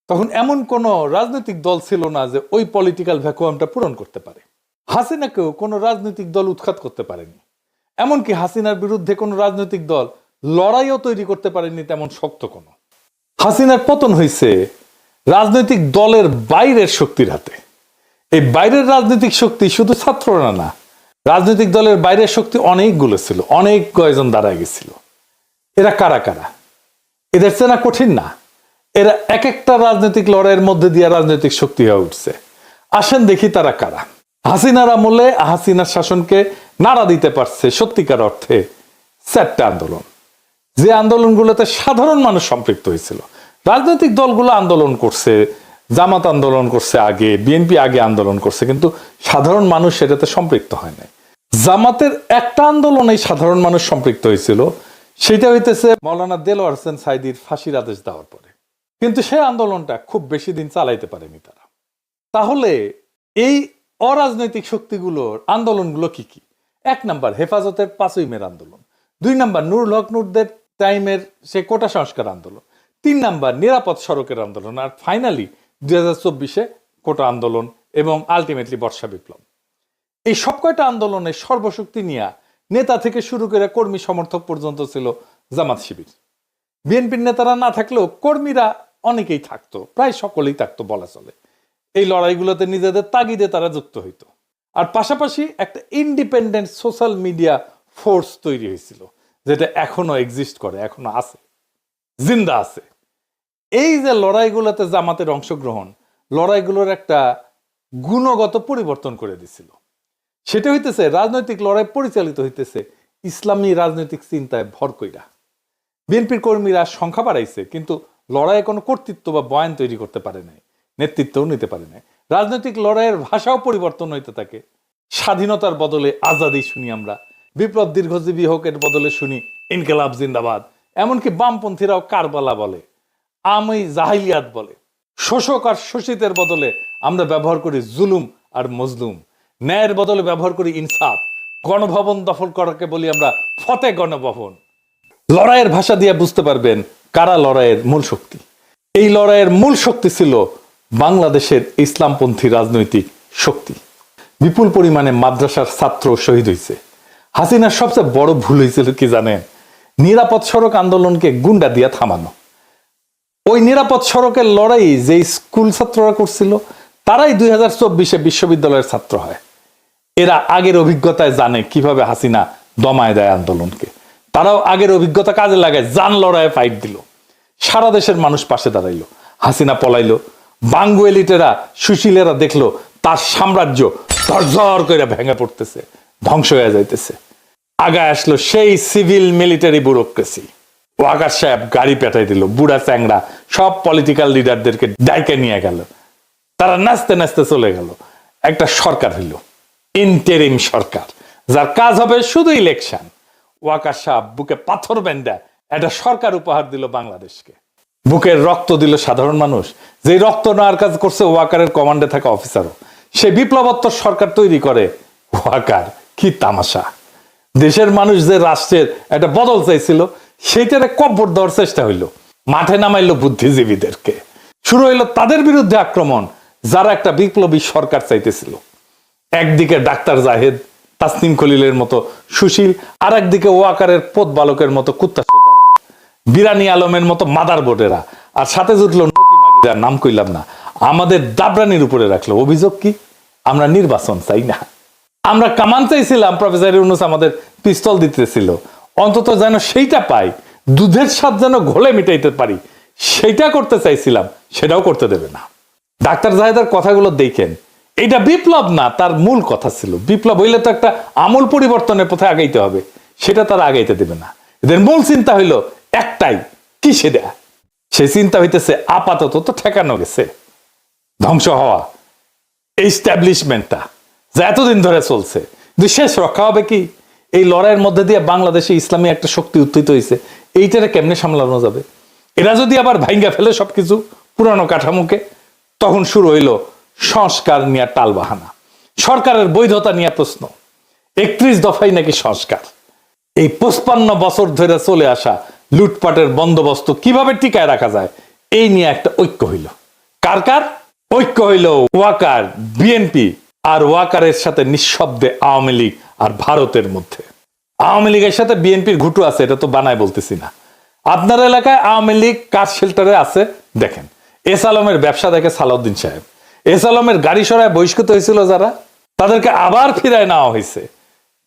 তখন এমন কোনো রাজনৈতিক দল ছিল না যে ওই পলিটিক্যাল ভ্যাকুয়ামটা পূরণ করতে পারে। হাসিনাকেও কোনো রাজনৈতিক দল উৎখাত করতে পারেনি। এমনকি হাসিনার বিরুদ্ধে কোনো রাজনৈতিক দল লড়াইও তৈরি করতে পারেনি তেমন শক্ত কোনো। হাসিনার পতন হয়েছে রাজনৈতিক দলের বাইরের শক্তির হাতে। এই বাইরের রাজনৈতিক শক্তি শুধু ছাত্ররা না, রাজনৈতিক দলের বাইরের শক্তি অনেকগুলো ছিল, অনেক কয়জন দাঁড়ায় গেছিল। এরা কারা কারা? এদের চেনা কঠিন না। এরা এক একটা রাজনৈতিক লড়াইয়ের মধ্যে দিয়ে রাজনৈতিক শক্তি হয়ে উঠছে। আসেন দেখি তারা কারা। হাসিনার আমলে হাসিনার শাসনকে নাড়া দিতে পারছে সত্যিকার অর্থে 4টা আন্দোলন, যে আন্দোলনগুলোতে সাধারণ মানুষ সম্পৃক্ত হয়েছিল। রাজনৈতিক দলগুলো আন্দোলন করছে, জামাত আন্দোলন করছে আগে, বিএনপি আগে আন্দোলন করছে, কিন্তু সাধারণ মানুষ সেটাতে সম্পৃক্ত হয় নাই। জামাতের একটা আন্দোলনে সাধারণ মানুষ সম্পৃক্ত হয়েছিল, সেটা হইতেছে মৌলানা দেলোয়ার হোসেন সাঈদীর ফাঁসির আদেশ দেওয়ার পরে। কিন্তু সেই আন্দোলনটা খুব বেশি দিন চালাইতে পারেনি তারা। তাহলে এই অরাজনৈতিক শক্তিগুলোর আন্দোলনগুলো কি কি? 1 নাম্বার, হেফাজতের 5ই মের আন্দোলন। 2 নাম্বার, নুরুল হক নুরদের টাইমের সে কোটা সংস্কার আন্দোলন। 3 নাম্বার, নিরাপদ সড়কের আন্দোলন। আর ফাইনালি 2024-এ কোটা আন্দোলন এবং আলটিমেটলি বর্ষা বিপ্লব। এই সব কয়টা আন্দোলনের সর্বশক্তি নিয়ে নেতা থেকে শুরু করে কর্মী সমর্থক পর্যন্ত ছিল জামাত শিবির। বিএনপির নেতারা না থাকলেও কর্মীরা অনেকেই থাকতো, প্রায় সকলেই থাকতো বলা চলে। এই লড়াইগুলোতে নিজেদের তাগিদে তারা যুক্ত হইতো। আর পাশাপাশি একটা ইন্ডিপেন্ডেন্ট সোশ্যাল মিডিয়া ফোর্স তৈরি হয়েছিল, যেটা এখনো এক্সিস্ট করে, এখনো আছে, জিন্দা আছে। এই যে লড়াইগুলোতে জামাতের অংশগ্রহণ, লড়াইগুলোর একটা গুণগত পরিবর্তন করে দিছিল। সেটা হইতেছে রাজনৈতিক লড়াই পরিচালিত হইতেছে ইসলামী রাজনৈতিক চিন্তায় ভর কইরা। বিএনপির কর্মীরা সংখ্যা বাড়াইছে, কিন্তু লড়াইয়ে কোনো কর্তৃত্ব বা বয়ান তৈরি করতে পারে নাই, নেতৃত্বও নিতে পারে নাই। রাজনৈতিক লড়াইয়ের ভাষাও পরিবর্তন হইতে থাকে। স্বাধীনতার বদলে আজাদি শুনি আমরা, বিপ্লব দীর্ঘজীবী হোক এর বদলে শুনি ইনকিলাব জিন্দাবাদ। এমনকি বামপন্থীরাও কারবালা বলে, আমি জাহিলিয়াত বলে। শোষক আর শোষিতের বদলে আমরা ব্যবহার করি জুলুম আর মজলুম। ন্যায়ের বদলে ব্যবহার করি ইনসাফ। গণভবন দখল করাকে বলি আমরা ফতে গণভবন। লড়াইয়ের ভাষা দিয়ে বুঝতে পারবেন কারা লড়াইয়ের মূল শক্তি। এই লড়াইয়ের মূল শক্তি ছিল বাংলাদেশের ইসলামপন্থী রাজনৈতিক শক্তি। বিপুল পরিমাণে মাদ্রাসার ছাত্র শহীদ হয়েছে। হাসিনার সবচেয়ে বড় ভুল হয়েছিল কি জানেন? নিরাপদ সড়ক আন্দোলনকে গুন্ডা দিয়া থামানো। ওই নিরাপদ সড়কের লড়াই যে স্কুল ছাত্ররা করছিল তারাই 2024 বিশ্ববিদ্যালয়ের ছাত্র হয়। এরা আগের অভিজ্ঞতায় জানে কিভাবে হাসিনা দমায় দেয় আন্দোলনকে। তারাও আগের অভিজ্ঞতা কাজে লাগায়, জান লড়াইয়ে ফাইট দিল। সারা দেশের মানুষ পাশে দাঁড়াইলো। হাসিনা পলাইলো। বাঙ্গু এলিটেরা, সুশীলেরা দেখলো তার সাম্রাজ্য ঝরঝর করে ভেঙে পড়তেছে, ধ্বংস হয়ে যাইতেছে। আগায় আসলো সেই সিভিল মিলিটারি ব্যুরোক্রেসি। ওয়াকার সাহেব গাড়ি পেটাই দিল, বুড়া চ্যাংড়া সব পলিটিক্যাল লিডারদেরকে ডাইকে নিয়ে গেল। তারা নাচতে নাচতে চলে গেল। একটা সরকার হইল, ইন্টারিম সরকার, যার কাজ হবে শুধু ইলেকশন। ওয়াকার সাহেব বুকে পাথর বেঁধে একটা সরকার উপহার দিল বাংলাদেশকে। বুকের রক্ত দিল সাধারণ মানুষ, যে রক্ত নেওয়ার কাজ করছে ওয়াকারের কমান্ডে থাকা অফিসারও। সে বিপ্লবোত্তর সরকার তৈরি করে ওয়াকার। কি তামাশা! দেশের মানুষ যে রাষ্ট্রের একটা বদল চাইছিল সেইটারে কব্বর দেওয়ার চেষ্টা হইল। মাঠে নামাইলো বুদ্ধিজীবীদেরকে। শুরু হইলো তাদের বিরুদ্ধে আক্রমণ যারা একটা বিপ্লবী সরকার চাইতেছিল। একদিকে ডাক্তার জাহেদ, তাসনিম খলিলের মতো সুশীল, আর একদিকে ওয়াকারের পোত বালকের মতো কুত্তা সোতারা, বিরানি আলমের মতো মাদার বোর্ডেরা, আর সাথে জুটলো নতি মাগিরা, নাম কইলাম না, আমাদের দাবরানির উপরে রাখলো। অভিযোগ কি? আমরা নির্বাচন চাই না। আমরা কামান চাইছিলাম, প্রফেসর ইউনূস আমাদের পিস্তল দিতেছিল, অন্তত যেন সেইটা পাই, দুধের স্বাদ যেন ঘোলে মিটাইতে পারি, সেইটা করতে চাইছিলাম, সেটাও করতে দেবে না। ডাক্তার জাহেদের কথাগুলো দেখেন, এটা বিপ্লব না, তার মূল কথা ছিল বিপ্লব হইলে তো একটা আমূল পরিবর্তনের পথে আগাইতে হবে, সেটা তারা আগাইতে দেবে না। এদের মূল চিন্তা হইল একটাই, কি সেটা? সেই চিন্তা হইতেছে আপাতত তো ঠেকানো গেছে, ধ্বংস হওয়া এস্টাবলিশমেন্টটা যা এতদিন ধরে চলছে, কিন্তু শেষ রক্ষা হবে কি? এই লড়াইয়ের মধ্যে দিয়ে বাংলাদেশে ইসলামী একটা শক্তি উত্থিত হয়েছে, এইটারে কেমনে সামলানো যাবে? এরা যদি আবার ভাঙ্গা ফেলে সবকিছু পুরানো কাঠামোকে, তখন শুরু হইল সংস্কার নিয়ে টালবাহানা, সরকারের বৈধতা নিয়ে প্রশ্ন। 31 দফাই নাকি সংস্কার। এই 55 বছর ধরে চলে আসা লুটপাটের বন্দোবস্ত কিভাবে টিকায় রাখা যায়, এই নিয়ে একটা ঐক্য হইল। কার কার ঐক্য হইল? ওয়াকার, বিএনপি আর ওয়াকারের সাথে নিঃশব্দে আওয়ামী লীগ আর ভারতের মধ্যে। আওয়ামী লীগের সাথে বিএনপির ঘুটু আছে, এটা তো বানায় বলতেছি না। আপনার এলাকায় আওয়ামী লীগ কার শেল্টারে আছে দেখেন। এস আলমের ব্যবসা দেখে সালাউদ্দিন সাহেব, এস আলমের গাড়ি সরায় বহিষ্কৃত হয়েছিল যারা, তাদেরকে আবার ফিরায় নেওয়া হয়েছে।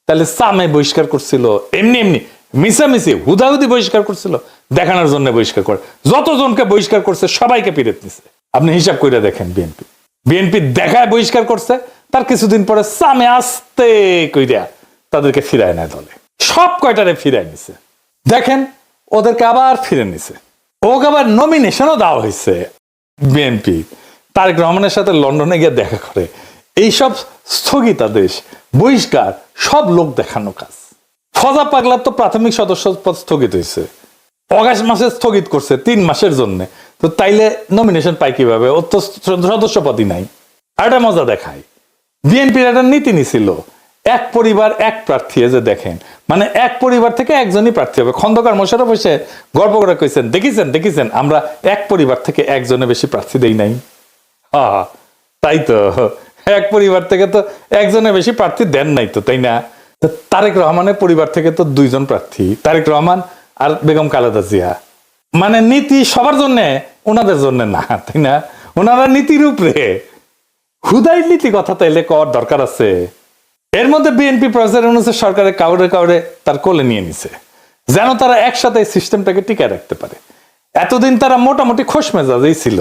তাহলে সামে বহিষ্কার করছিল, এমনি এমনি মিশামিশি হুদাহুদি বহিষ্কার করছিল, দেখানোর জন্য বহিষ্কার করে। যতজনকে বহিষ্কার করছে সবাইকে ফিরে নিছে। আপনি হিসাব করে দেখেন, বিএনপি দেখায় বহিষ্কার করছে, তার কিছুদিন পরে সামে আসতে কইরা তাদেরকে ফিরায় নেয় দলে। সব কয়টারে ফিরায় নিছে। দেখেন ওদেরকে আবার ফিরে নিছে। ওকে আবার নমিনেশনও দেওয়া হয়েছে বিএনপি। তারেক রহমানের সাথে লন্ডনে গিয়ে দেখা করে। এইসব স্থগিতাদেশ, বহিষ্কার সব লোক দেখানো কাজ। ফজা পাগলার তো প্রাথমিক সদস্য পদ স্থগিত হয়েছে, অগাস্ট মাসে স্থগিত করছে 3 মাসের জন্য। তো তাইলে নমিনেশন পাই কিভাবে? ওর তো সদস্য পদই নাই। আর একটা মজা দেখায়, বিএনপির একটা নীতি নিছিল, এক পরিবার এক প্রার্থী। যে দেখেন, মানে এক পরিবার থেকে একজনই প্রার্থী হবে। খন্দকার মোশাররফ এসে গর্ব করে কইছেন, দেখেছেন আমরা এক পরিবার থেকে একজনের বেশি প্রার্থী দেই নাই। হ্যাঁ তাই তো, এক পরিবার থেকে তো একজনের বেশি প্রার্থী দেন নাই তো, তাই না? তারেক রহমানের পরিবার থেকে তো 2 জন প্রার্থী, তারেক রহমান আর বেগম খালেদা জিয়া। মানে নীতি সবার জন্য, ওনাদের জন্য না, তাই না? ওনারা নীতির উপরে হুদাই নীতি কথা তাইলে কর দরকার আছে। এর মধ্যে বিএনপি প্রফেসর সরকারের কাউরে তার কোলে নিয়ে নিছে, যেন তারা একসাথে সিস্টেমটাকে টিকায় রাখতে পারে। এতদিন তারা মোটামুটি খোশ মেজাজেই ছিল,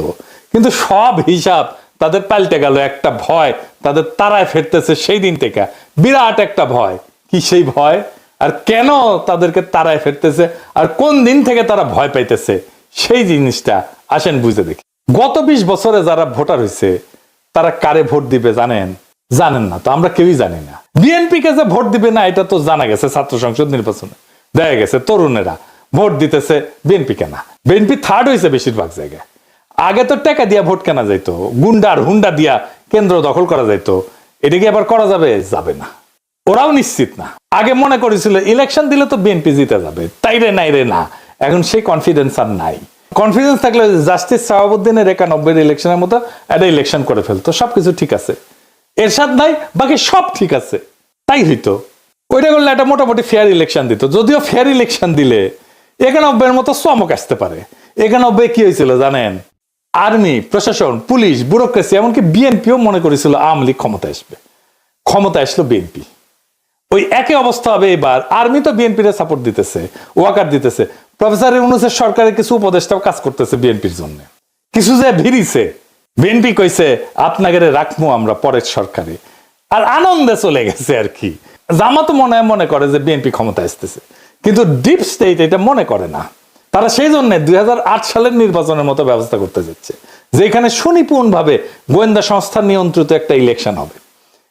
কিন্তু সব হিসাব তাদের পাল্টে গেল। একটা ভয় তাদের তারায় ফেরতেছে সেই দিন থেকে, বিরাট একটা ভয়। কি সেই ভয়? আর কেন তাদেরকে তাড়ায় ফেরতেছে, আর কোন দিন থেকে তারা ভয় পাইতেছে, সেই জিনিসটা আসেন বুঝে দেখি। গত 20 বছরে যারা ভোটার হয়েছে তারা কারে ভোট দিবে জানেন? জানেন না তো, আমরা কেউই জানি না। বিএনপি কে যে ভোট দিবে না এটা তো জানা গেছে ছাত্র সংসদ নির্বাচনে, দেখা গেছে তরুণেরা ভোট দিতেছে বিএনপি কেনা। বিএনপি থার্ড হয়েছে বেশিরভাগ জায়গায়। আগে তো টাকা দিয়া ভোট কেনা যাইতো, গুন্ডার হুন্ডা দিয়া কেন্দ্র দখল করা যাইতো, এটা কি আবার করা যাবে? যাবে না, ওরাও নিশ্চিত না। আগে মনে করেছিল ইলেকশন দিলে তো বিএনপি জিতে যাবে, তাই রে নাই রে না, এখন সেই কনফিডেন্স আর নাই। কনফিডেন্স থাকলে জাস্টিস শাহাবুদ্দিনের 91 ইলেকশনের মতো একটা ইলেকশন করে ফেলতো, সবকিছু ঠিক আছে, এরশাদ নাই, বাকি সব ঠিক আছে, তাই হইতো। ওইটা করলে একটা মোটামুটি ফেয়ার ইলেকশন দিত। যদিও ফেয়ার ইলেকশন দিলে 91 মতো চমক আসতে পারে। 91 কি হয়েছিল জানেন? আর্মি, প্রশাসন, পুলিশ, ব্যুরোক্রেসি, এমনকি বিএনপিও মনে করেছিল আওয়ামী লীগ ক্ষমতা আসবে। ক্ষমতা আসলো বিএনপি। ওই একই অবস্থা হবে এবার। আর্মি তো বিএনপির সাপোর্ট দিতেছে, ওয়াকার দিতেছে, প্রফেসর ইউনূসের সরকারের কিছু উপদেষ্টাও কাজ করতেছে বিএনপির জন্য। কিছু যে ভিড়িছে, বিএনপি কইছে আপনাকে রাখবো আমরা পরের সরকারে, আর আনন্দে চলে গেছে আর কি। জামাত মনে করে যে বিএনপি ক্ষমতা আসতেছে, কিন্তু ডিপ স্টেট এটা মনে করে না। তারা সেই জন্য 2008 সালের নির্বাচনের মতো ব্যবস্থা করতে যাচ্ছে, যেখানে সুনিপুণ ভাবে গোয়েন্দা সংস্থা নিয়ন্ত্রিত একটা ইলেকশন হবে।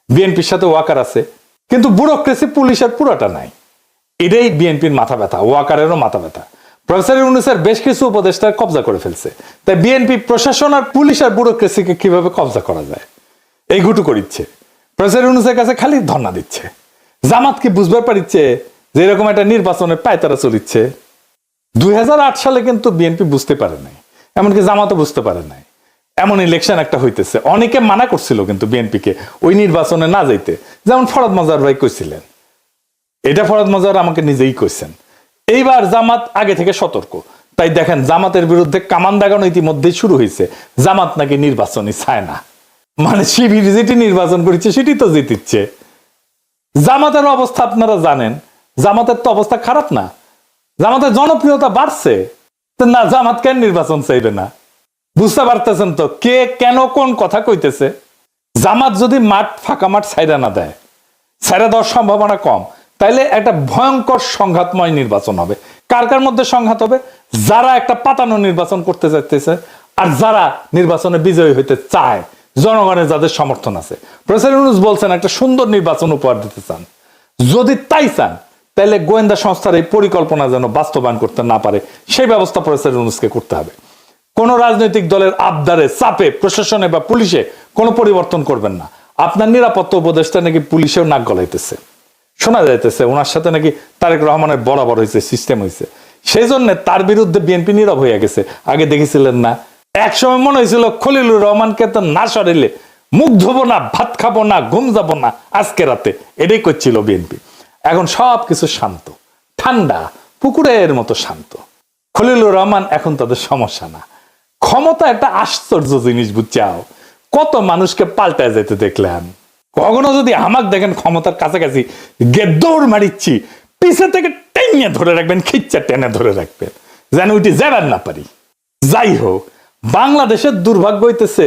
বিএনপির সাথে ওয়াকার আছে, কিন্তু ব্যুরোক্রেসি পুলিশের পুরোটা নাই। এটাই বিএনপির মাথা ব্যথা, ওয়াকারেরও মাথা ব্যথা। প্রফেসর ইউনূসের বেশ কিছু উপদেষ্টার কবজা করে ফেলছে, তাই বিএনপি প্রশাসন আর পুলিশ আর ব্যুরোক্রেসিকে কিভাবে কবজা করা যায় এই ঘুটু করিচ্ছে। প্রফেসর ইউনূসের কাছে খালি ধর্ণা দিচ্ছে। জামাত কি বুঝবার পারিচ্ছে যে এরকম একটা নির্বাচনের পায়তারা চলিচ্ছে? 2008 সালে কিন্তু বিএনপি বুঝতে পারে নাই, এমনকি জামাতও বুঝতে পারে নাই এমন ইলেকশন একটা হইতেছে। অনেকে মানা করছিল কিন্তু বিএনপিকে ওই নির্বাচনে না যাইতে, যেমন ফরহাদ মজার ভাই কইছিলেন। এটা ফরহাদ মজার আমাকে নিজেই কইছেন। এইবার জামাত আগে থেকে সতর্ক, তাই দেখেন জামাতের বিরুদ্ধে কামান দাগানো ইতিমধ্যেই শুরু হয়েছে। জামাত নাকি নির্বাচনই চায় না, মানে শিবির যেটি নির্বাচন করেছে সেটি তো জিতিচ্ছে। জামাতের অবস্থা আপনারা জানেন, জামাতের তো অবস্থা খারাপ না, জামাতের জনপ্রিয়তা বাড়ছে। না, জামাত কেন নির্বাচন চাইবে না? বুঝতে পারতেছেন তো কে কেন কোন কথা কইতেছে? জামাত যদি ফাঁকা মাঠ ছাইরা না দেয়, ছাইরা দেওয়ার সম্ভাবনা কম, তাইলে একটা ভয়ঙ্কর সংঘাতময় নির্বাচন হবে। কার কার মধ্যে সংঘাত হবে? যারা একটা পাতানো নির্বাচন করতে চাইতেছে আর যারা নির্বাচনে বিজয়ী হইতে চায়, জনগণের যাদের সমর্থন আছে। প্রফেসর ইউনূস বলছেন একটা সুন্দর নির্বাচন উপহার দিতে চান। যদি তাই চান তাহলে গোয়েন্দা সংস্থার এই পরিকল্পনা যেন বাস্তবায়ন করতে না পারে সেই ব্যবস্থা প্রফেসর ইউনূসকে করতে হবে। কোন রাজনৈতিক দলের আবদারে, চাপে, প্রশাসনে বা পুলিশে কোনো পরিবর্তন করবেন না। আপনার নিরাপত্তা উপদেষ্টা নাকি পুলিশেও নাক গলাইতেছে, শোনা যাইতেছে ওনার সাথে নাকি তারেক রহমানের বরাবর হয়েছে, সিস্টেম হয়েছে। সেই জন্য তার বিরুদ্ধে বিএনপি নীরব হয়ে গেছে। আগে দেখেছিলেন না, একসময় মনে হয়েছিল খলিলুর রহমানকে তো না সরাইলে মুখ ধোবো না, ভাত খাবো না, ঘুম যাবো না আজকে রাতে, এটাই করছিল বিএনপি। এখন সব কিছু শান্ত, ঠান্ডা, পুকুরের মতো শান্ত। খলিলুর রহমান এখন তাদের সমস্যা না। ক্ষমতা একটা আশ্চর্য জিনিস, বুঝছাও? কত মানুষকে পাল্টায় যেতে দেখলাম। কখনো যদি আমাকে দেখেন ক্ষমতার কাছাকাছি দৌড় মারিচ্ছি, পিছে থেকে টেনে ধরে রাখবেন, খিচ্চা টেনে ধরে রাখবেন, যেন ওইটি যাবার না পারি। যাই হোক, বাংলাদেশের দুর্ভাগ্য হইতেছে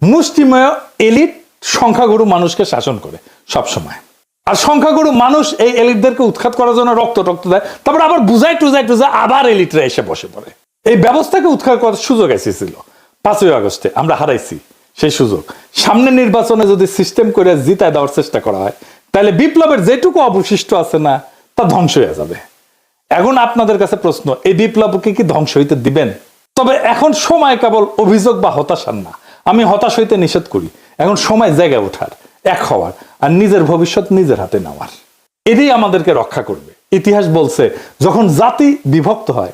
মুষ্টিমেয় এলিট সংখ্যাগুরু মানুষকে শাসন করে সব সময়। আর সংখ্যাগুরু মানুষ এই এলিটদেরকে উৎখাত করার জন্য রক্ত দেয়, তারপর আবার বুঝাই টুজাই আবার এলিটরা এসে বসে পড়ে। এই ব্যবস্থাকে উৎখাত করার সুযোগ এসেছিল 5ই আগস্টে, আমরা হারাইছি সেই সুযোগ। সামনে নির্বাচনে যদি সিস্টেম করে জিতায় দেওয়ার চেষ্টা করা হয়, তাহলে বিপ্লবের যেটুকু অবশিষ্ট আছে না, তা ধ্বংস হয়ে যাবে। এখন আপনাদের কাছে প্রশ্ন, এই বিপ্লবকে কি ধ্বংস হইতে দিবেন? তবে এখন সময় কেবল অভিযোগ বা হতাশার না, আমি হতাশ হইতে নিষেধ করি। এখন সময় জায়গায় ওঠার, এক হওয়ার, আর নিজের ভবিষ্যৎ নিজের হাতে নেওয়ার। এটাই আমাদেরকে রক্ষা করবে। ইতিহাস বলছে যখন জাতি বিভক্ত হয়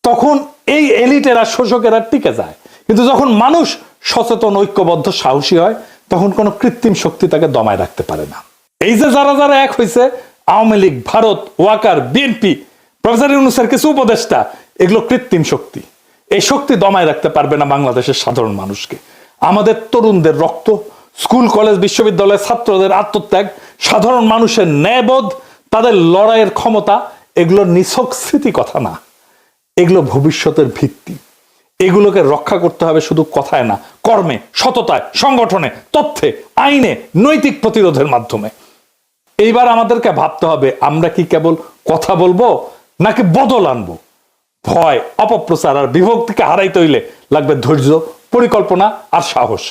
তখন এই এলিটেরা, শোষকেরা টিকে যায়, কিন্তু যখন মানুষ সচেতন, ঐক্যবদ্ধ, সাহসী হয়, তখন কোনো কৃত্রিম শক্তি তাকে দমায় রাখতে পারে না। এই যে যারা যারা এক হয়েছে, আওয়ামী লীগ, ভারত, ওয়াকার, বিএনপি, প্রফেসর ইউনূসের কিছু উপদেষ্টা, এগুলো কৃত্রিম শক্তি। এই শক্তি দমায় রাখতে পারবে না বাংলাদেশের সাধারণ মানুষকে। আমাদের তরুণদের রক্ত, স্কুল, কলেজ, বিশ্ববিদ্যালয়ের ছাত্রদের আত্মত্যাগ, সাধারণ মানুষের ন্যায়বোধ, তাদের লড়াইয়ের ক্ষমতা, এগুলো নিছক স্মৃতি কথা না, এগুলো ভবিষ্যতের ভিত্তি। এগুলোকে রক্ষা করতে হবে শুধু কথায় না, কর্মে, সততায়, সংগঠনে, তথ্যে, আইনে, নৈতিক প্রতিরোধের মাধ্যমে। এইবার আমাদেরকে ভাবতে হবে আমরা কি কেবল কথা বলবো নাকি বদল আনবো। ভয়, অপপ্রচার আর বিভক্তিকে হারাইতে হইলে লাগবে ধৈর্য, পরিকল্পনা আর সাহস।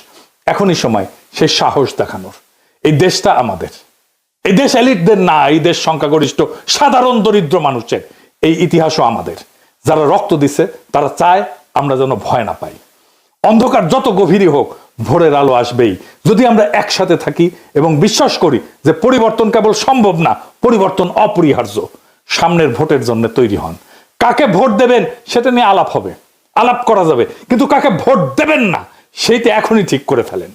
এখনই সময় সেই সাহস দেখানোর। এই দেশটা আমাদের, এই দেশ এলিটদের না, এই দেশ সংখ্যাগরিষ্ঠ সাধারণ দরিদ্র মানুষের। এই ইতিহাসও আমাদের। যারা রক্ত দিছে তারা চায় আমরা যেন ভয় না পাই। অন্ধকার যত গভীরই হোক, ভোরের আলো আসবেই যদি আমরা একসাথে থাকি এবং বিশ্বাস করি যে পরিবর্তন কেবল সম্ভব না, পরিবর্তন অপরিহার্য। সামনের ভোটের জন্য তৈরি হন। কাকে ভোট দেবেন সেটা নিয়ে আলাপ হবে, আলাপ করা যাবে, কিন্তু কাকে ভোট দেবেন না সেইটা এখনই ঠিক করে ফেলেন।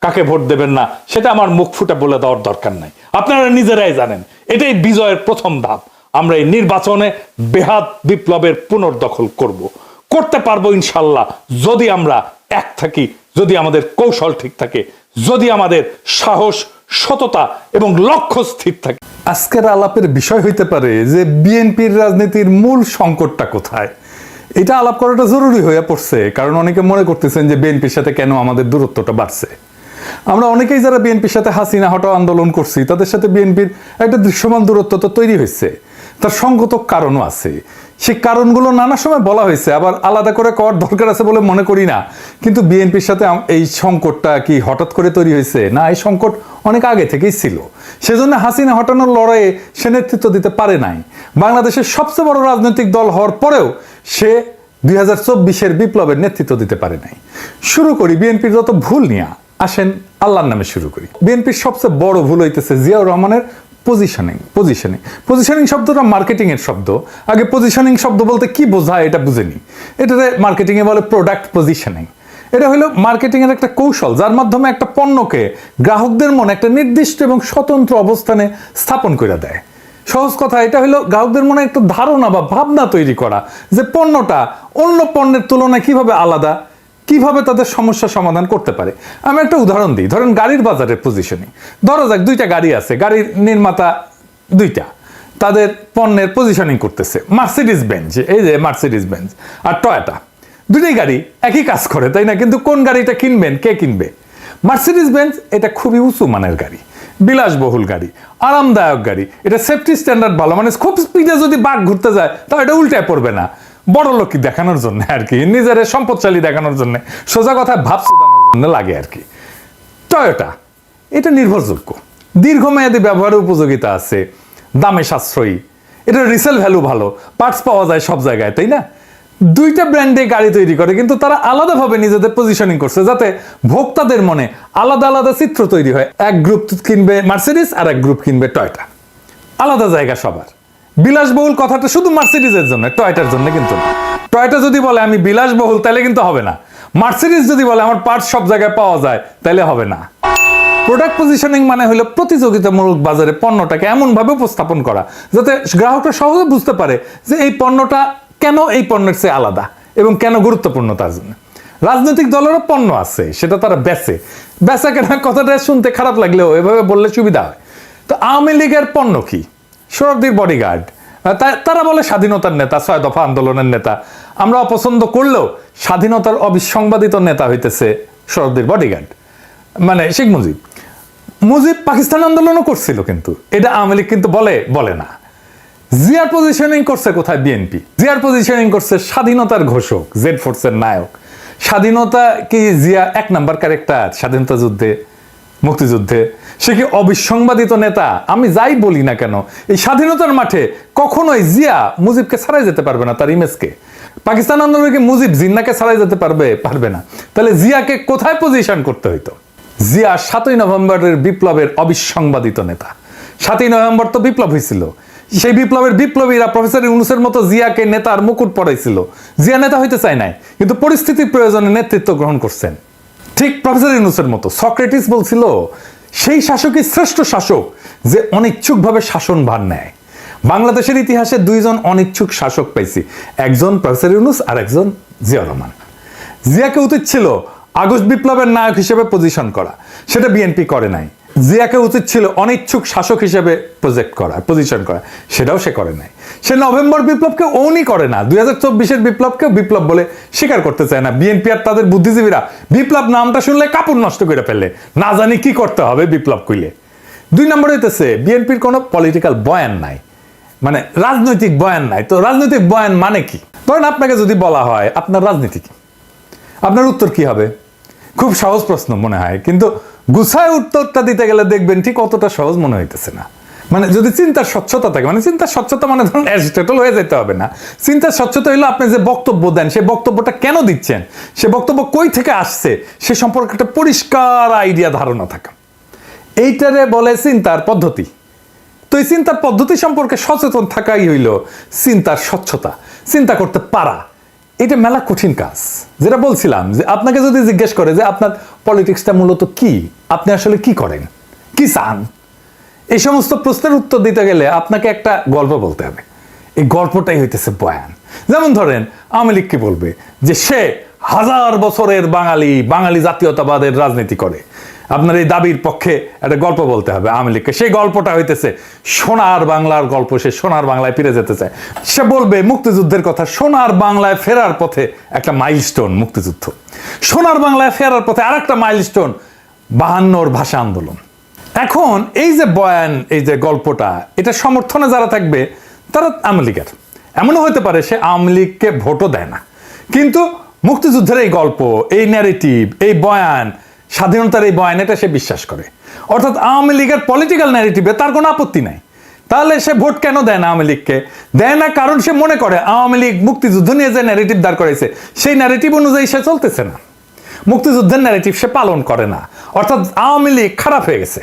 কাকে ভোট দেবেন না সেটা আমার মুখ ফুটে বলে দেওয়ার দরকার নাই, আপনারা নিজেরাই জানেন। এটাই বিজয়ের প্রথম ধাপ। আমরা এই নির্বাচনে বেহাত বিপ্লবের পুনর্দখল করতে পারবো ইনশাল্লাহ, যদি আমরা এক থাকি, যদি আমাদের কৌশল ঠিক থাকে, যদি আমাদের সাহস, সততা এবং লক্ষ্য স্থির থাকে। আজকের আলাপের বিষয় হইতে পারে যে বিএনপির রাজনীতির মূল সংকটটা কোথায়। এটা আলাপ করাটা জরুরি হয়ে পড়ছে, কারণ অনেকে মনে করতেছেন যে বিএনপির সাথে কেন আমাদের দূরত্বটা বাড়ছে। আমরা অনেকেই যারা বিএনপির সাথে হাসিনা হটাও আন্দোলন করছি, তাদের সাথে বিএনপির একটা দৃশ্যমান দূরত্ব তো তৈরি হয়েছে। তার সঙ্গত কারণও আছে। সেই কারণগুলো নানা সময় বলা হয়েছে, আবার আলাদা করে করার দরকার আছে বলে মনে করি না। কিন্তু বিএনপির সাথে এই সংকটটা কি হঠাৎ করে তৈরি হয়েছে? না, এই সংকট অনেক আগে থেকেই ছিল। সেজন্য হাসিনা হটানোর লড়াইয়ে সে নেতৃত্ব দিতে পারে নাই। বাংলাদেশের সবচেয়ে বড় রাজনৈতিক দল হওয়ার পরেও সে 2024-এর বিপ্লবের নেতৃত্ব দিতে পারে নাই। শুরু করি বিএনপির যত ভুল নিয়ে। আসেন আল্লাহর নামে শুরু করি। বিএনপির সবচেয়ে বড় ভুল হইতেছে জিয়াউর রহমানের পজিশনিং শব্দটা মার্কেটিং এর শব্দ। আগে পজিশনিং শব্দ বলতে কি বোঝায় এটা বুঝেনি। এটাতে মার্কেটিং এ বলে প্রোডাক্ট পজিশনিং। এটা হলো মার্কেটিং এর একটা কৌশল, যার মাধ্যমে একটা পণ্যকে গ্রাহকদের মনে একটা নির্দিষ্ট এবং স্বতন্ত্র অবস্থানে স্থাপন করে দেয়। সহজ কথা, এটা হলো গ্রাহকদের মনে একটা ধারণা বা ভাবনা তৈরি করা যে পণ্যটা অন্য পণ্যের তুলনায় কিভাবে আলাদা, কিভাবে তাদের সমস্যা সমাধান করতে পারে। আমি একটা উদাহরণ দিই। ধরেন গাড়ির বাজারের পজিশনিং। ধরা যাক দুইটা গাড়ি আছে, গাড়ির নির্মাতা দুইটা, তাদের পণ্যের পজিশনিং করতেছে। মার্সিডিজ বেঞ্জ, এই যে মার্সিডিজ বেঞ্জ আর টয়োটা, দুইটাই গাড়ি একই কাজ করে, তাই না? কিন্তু কোন গাড়িটা কিনবেন, কে কিনবে? মার্সিডিজ বেঞ্জ এটা খুবই উঁচু মানের গাড়ি, বিলাসবহুল গাড়ি, আরামদায়ক গাড়ি, এটা সেফটি স্ট্যান্ডার্ড ভালো, মানে খুব স্পিডে যদি বাঘ ঘুরতে যায় তাহলে এটা উল্টায় পড়বে না। বড় লোকই দেখানোর জন্য আর কি, নিজের সম্পদশালী দেখানোর জন্য, সোজা কথায় ভাব শোধানোর জন্য লাগে আর কি। টয়োটা এটা নির্ভরযোগ্য, দীর্ঘমেয়াদী ব্যবহারের উপযোগিতা আছে, দামে সাশ্রয়ী, এটা রিসেল ভ্যালু ভালো, পার্টস পাওয়া যায় সব জায়গায়, তাই না? দুইটা ব্র্যান্ডে গাড়ি তৈরি করে, কিন্তু তারা আলাদাভাবে নিজেদের পজিশনিং করছে যাতে ভোক্তাদের মনে আলাদা আলাদা চিত্র তৈরি হয়। এক গ্রুপ কিনবে মার্সিডিজ আর এক গ্রুপ কিনবে টয়োটা, আলাদা জায়গা সবার। বিলাসবহুল কথাটা শুধু মার্সিডিজের জন্য, টয়োটার জন্য কিন্তু না। টয়োটা যদি বলে আমি বিলাসবহুল তাহলে কিন্তু হবে না। মার্সিডিজ যদি বলে আমার পার্টস সব জায়গায় পাওয়া যায় তাহলে হবে না। প্রোডাক্ট পজিশনিং মানে হলো প্রতিযোগিতামূলক বাজারে পণ্যটাকে এমন ভাবে উপস্থাপন করা যাতে গ্রাহকরা সহজে বুঝতে পারে যে এই পণ্যটা কেন এই পণ্যের চেয়ে আলাদা এবং কেন গুরুত্বপূর্ণ তার জন্য। রাজনৈতিক দলেরও পণ্য আছে, সেটা তারা বেচা কেনা কথাটা শুনতে খারাপ লাগলেও এভাবে বললে সুবিধা হয়। তো আওয়ামী লীগের পণ্য কি? সোহরাওয়ার্দীর বডিগার্ড, তারা বলে স্বাধীনতার নেতা, 6 দফা আন্দোলনের নেতা। আমরা অপছন্দ করলেও স্বাধীনতার অবিসংবাদিত নেতা হইতেছে সোহরাওয়ার্দীর বডিগার্ড, মানে শেখ মুজিব পাকিস্তান আন্দোলনও করছিল, কিন্তু এটা আওয়ামী লীগ কিন্তু বলে না। জিয়ার পজিশনিং করছে কোথায়? বিএনপি জিয়ার পজিশনিং করছে স্বাধীনতার ঘোষক, জেড ফোর্সের নায়ক। স্বাধীনতা কি জিয়া 1 নাম্বার ক্যারেক্টার স্বাধীনতা যুদ্ধে, মুক্তিযুদ্ধে? সে কি অবিসংবাদিত নেতা? আমি যাই বলি না কেন, এই স্বাধীনতার মাঠে কখনোই জিয়া মুজিবকে ছাড়াই যেতে পারবে না, তার ইমেজকে। পাকিস্তান আন্দোলনে কি মুজিব জিন্নাকে ছাড়াই যেতে পারবে না। তাহলে জিয়াকে কোথায় পজিশন করতে হইতো? জিয়া 7ই নভেম্বরের বিপ্লবের অবিসংবাদিত নেতা। 7ই নভেম্বর তো বিপ্লব হয়েছিল, সেই বিপ্লবের বিপ্লবীরা প্রফেসর ইউনূসের মতো জিয়াকে নেতার মুকুট পরাইছিল। জিয়া নেতা হইতে চায় নাই, কিন্তু পরিস্থিতির প্রয়োজনে নেতৃত্ব গ্রহণ করছেন। ঠিক প্রফেসর ইউনূসের মতো। সক্রেটিস বলছিল সেই শাসকই শ্রেষ্ঠ শাসক যে অনিচ্ছুকভাবে শাসনভার নেয়। বাংলাদেশের ইতিহাসে 2 জন অনিচ্ছুক শাসক পাইছি, একজন প্রফেসর ইউনূস আর একজন জিয়াউর রহমান। জিয়াকে উচিত ছিল আগস্ট বিপ্লবের নায়ক হিসেবে পজিশন করা, সেটা বিএনপি করে নাই। জিয়াকে উচিত ছিল অনিচ্ছুক শাসক হিসেবে পজিশন করা, সেটাও সে করে নাই। সে নভেম্বর বিপ্লবকে ওনই করে না, 2024-এর বিপ্লবকেও বিপ্লব বলে স্বীকার করতে চায় না। বিএনপি আর তাদের বুদ্ধিজীবীরা বিপ্লব নামটা শুনলে কাপড় নষ্ট করে ফেলে, না জানি কি করতে হবে বিপ্লব কইলে। 2 নম্বর হইতেছে বিএনপির কোনো পলিটিক্যাল বয়ান নাই, মানে রাজনৈতিক বয়ান নাই। তো রাজনৈতিক বয়ান মানে কি? ধরেন আপনাকে যদি বলা হয় আপনার রাজনীতি কি, আপনার উত্তর কি হবে? খুব সহজ প্রশ্ন মনে হয়, কিন্তু গুছায় উত্তরটা দিতে গেলে দেখবেন ঠিক অতটা সহজ মনে হইতেছে না। মানে যদি চিন্তার স্বচ্ছতা থাকে, মানে চিন্তার স্বচ্ছতা মানে ধরুন অ্যারিস্টটল হয়ে যেতে হবে না। চিন্তার স্বচ্ছতা হইলো আপনি যে বক্তব্য দেন সেই বক্তব্যটা কেন দিচ্ছেন, সে বক্তব্য কই থেকে আসছে সে সম্পর্কে একটা পরিষ্কার আইডিয়া ধারণা থাকা, এইটারে বলে চিন্তার পদ্ধতি। তো এই চিন্তার পদ্ধতি সম্পর্কে সচেতন থাকাই হইল চিন্তার স্বচ্ছতা, চিন্তা করতে পারা। এটা মেলা কঠিন কাজ। যেটা বলছিলাম যে আপনাকে যদি জিজ্ঞেস করে যে আপনার পলিটিক্সটা মূলত কি, আপনি আসলে কি করেন, কি চান, এই সমস্ত প্রশ্নের উত্তর দিতে গেলে আপনাকে একটা গল্প বলতে হবে। এই গল্পটাই হইতেছে বয়ান। যেমন ধরেন আওয়ামী লীগ কি বলবে যে সে 1000 বছরের বাঙালি জাতীয়তাবাদের রাজনীতি করে। আপনার এই দাবির পক্ষে একটা গল্প বলতে হবে আওয়ামী লীগকে। সেই গল্পটা হইতেছে সোনার বাংলার গল্প। সে সোনার বাংলায় ফিরে যেতে চায়। সে বলবে মুক্তিযুদ্ধের কথা। সোনার বাংলায় ফেরার পথে একটা মাইলস্টোন মুক্তিযুদ্ধ, সোনার বাংলায় ফেরার পথে আরেকটা মাইলস্টোন 52 ভাষা আন্দোলন। এখন এই যে বয়ান, এই যে গল্পটা, এটা সমর্থনে যারা থাকবে তারা আওয়ামী লীগের। এমনও হতে পারে সে আওয়ামী লীগকে ভোটও দেয় না, কিন্তু মুক্তিযুদ্ধের এই গল্প, এই ন্যারেটিভ, এই বয়ান, স্বাধীনতার এই বয়ান, এটা সে বিশ্বাস করে। অর্থাৎ আওয়ামী লীগের পলিটিক্যাল ন্যারেটিভে তার কোনো আপত্তি নাই। তাহলে সে ভোট কেন দেয় না আওয়ামী লীগকে? দেয় না কারণ সে মনে করে আওয়ামী লীগ মুক্তিযুদ্ধ নিয়ে যে ন্যারেটিভ দাঁড় করেছে সেই ন্যারেটিভ অনুযায়ী সে চলতেছে না, মুক্তিযুদ্ধের ন্যারেটিভ সে পালন করে না। অর্থাৎ আওয়ামী লীগ খারাপ হয়ে গেছে।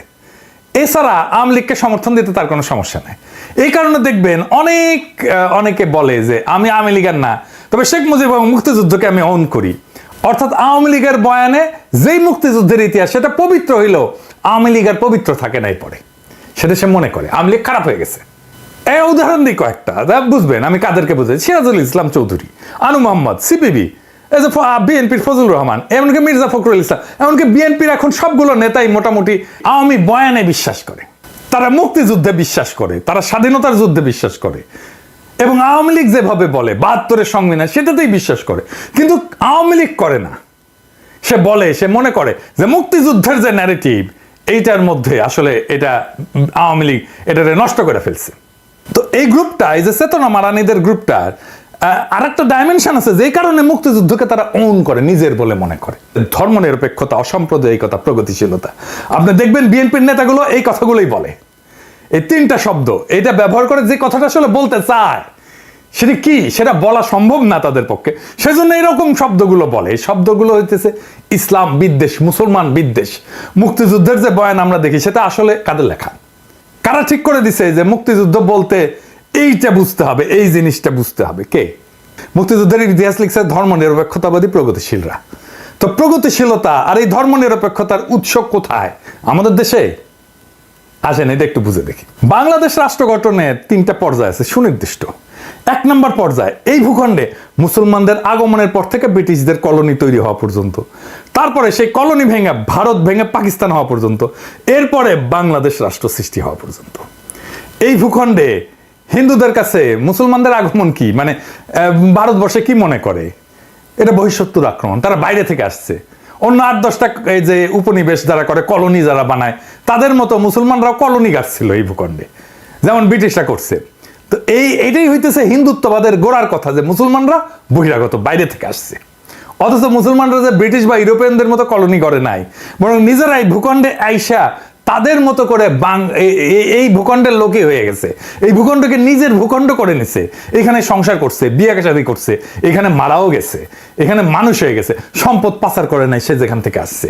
এছাড়া আওয়ামী লীগকে সমর্থন দিতে তার কোনো সমস্যা নাই। এই কারণে দেখবেন অনেকে বলে যে আমি আওয়ামী লীগের না, তবে শেখ মুজিব এবং মুক্তিযুদ্ধকে আমি অন করি। অর্থাৎ আওয়ামী লীগের বয়ানে যেই মুক্তিযুদ্ধের ইতিহাস সেটা পবিত্র হইলেও আওয়ামী লীগের পবিত্র থাকে নাই পরে, সেটা সে মনে করে আওয়ামী লীগ খারাপ হয়ে গেছে। এই উদাহরণ দিই কয়েকটা, বুঝবেন আমি কাদেরকে বুঝাই। সিরাজুল ইসলাম চৌধুরী, আনু মোহাম্মদ, সিপিবি, এই যে বিএনপির ফজলুর রহমান, এমনকি মির্জা ফখরুল ইসলাম, এমনকি বিএনপির এখন সবগুলো নেতাই মোটামুটি আওয়ামী বয়ানে বিশ্বাস করে। তারা মুক্তিযুদ্ধে বিশ্বাস করে, তারা স্বাধীনতার যুদ্ধে বিশ্বাস করে, এবং আওয়ামী লীগ যেভাবে বলে 72-এর সংবিধান সেটাতেই বিশ্বাস করে। কিন্তু আওয়ামী লীগ করে না। সে বলে, সে মনে করে যে মুক্তিযুদ্ধের যে ন্যারেটিভ এইটার মধ্যে আসলে এটা আওয়ামী লীগ এটাকে নষ্ট করে ফেলছে। তো এই গ্রুপটা, এই যে চেতনা মারানিদের গ্রুপটার আর একটা ডাইমেনশন আছে, যেই কারণে মুক্তিযুদ্ধকে তারা ওন করে, নিজের বলে মনে করে। ধর্মনিরপেক্ষতা, অসাম্প্রদায়িকতা, প্রগতিশীলতা। আপনি দেখবেন বিএনপির নেতাগুলো এই কথাগুলোই বলে, এই 3টা শব্দ এটা ব্যবহার করে। যে কথাটা আসলে বলতে চায় সেটা কি, সেটা বলা সম্ভব না তাদের পক্ষে, সেজন্য এরকম শব্দগুলো বলে। এই শব্দগুলো হইতেছে ইসলাম বিদ্বেষ, মুসলমান বিদ্বেষ। মুক্তিযুদ্ধের যে বয়ান আমরা দেখি সেটা আসলে কাদের লেখা, কারা ঠিক করে দিছে যে মুক্তিযুদ্ধ বলতে এইটা বুঝতে হবে, এই জিনিসটা বুঝতে হবে? কে? মুক্তিযুদ্ধের ইতিহাস লিখছে ধর্মনিরপেক্ষতাবাদী প্রগতিশীলরা। তো প্রগতিশীলতা আর এই ধর্মনিরপেক্ষতার উৎস কোথায়? আমাদের দেশে। আসেন এটা একটু বুঝে দেখি। বাংলাদেশ রাষ্ট্র গঠনের 3টা পর্যায় আছে সুনির্দিষ্ট। 1 নম্বর পর্যায় এই ভূখণ্ডে মুসলমানদের আগমনের পর থেকে ব্রিটিশদের কলোনি তৈরি হওয়া পর্যন্ত, তারপরে সেই কলোনি ভেঙে ভারত ভেঙে পাকিস্তান হওয়া পর্যন্ত, এরপরে বাংলাদেশ রাষ্ট্র সৃষ্টি হওয়া পর্যন্ত। এই ভূখণ্ডে হিন্দুদের কাছে মুসলমানদের আগমন কি, মানে ভারতবর্ষে কি মনে করে? এটা বহিঃশত্রুর আক্রমণ, তারা বাইরে থেকে আসছে। অন্য 8-10টা এই যে উপনিবেশ যারা করে, কলোনি যারা বানায়, তাদের মতো মুসলমানরাও কলোনি গাছছিল এই ভূখণ্ডে, যেমন ব্রিটিশরা করছে। তো এইটাই হইতেছে হিন্দুত্ববাদের গোড়ার কথা, যে মুসলমানরা বহিরাগত, বাইরে থেকে আসছে। অথচ মুসলমানরা যে ব্রিটিশ বা ইউরোপিয়ানদের মতো কলোনি করে নাই, বরং নিজেরাই ভূখণ্ডে আইসা তাদের মতো করে এই ভূখণ্ডের লোকই হয়ে গেছে, এই ভূখণ্ডকে নিজের ভূখণ্ড করে নিছে। এখানে সংসার করছে, বিয়ে শাদী করছে, এখানে মারাও গেছে, এখানে মানুষ হয়ে গেছে, সম্পদ পাচার করে নাই সে যেখান থেকে আসছে।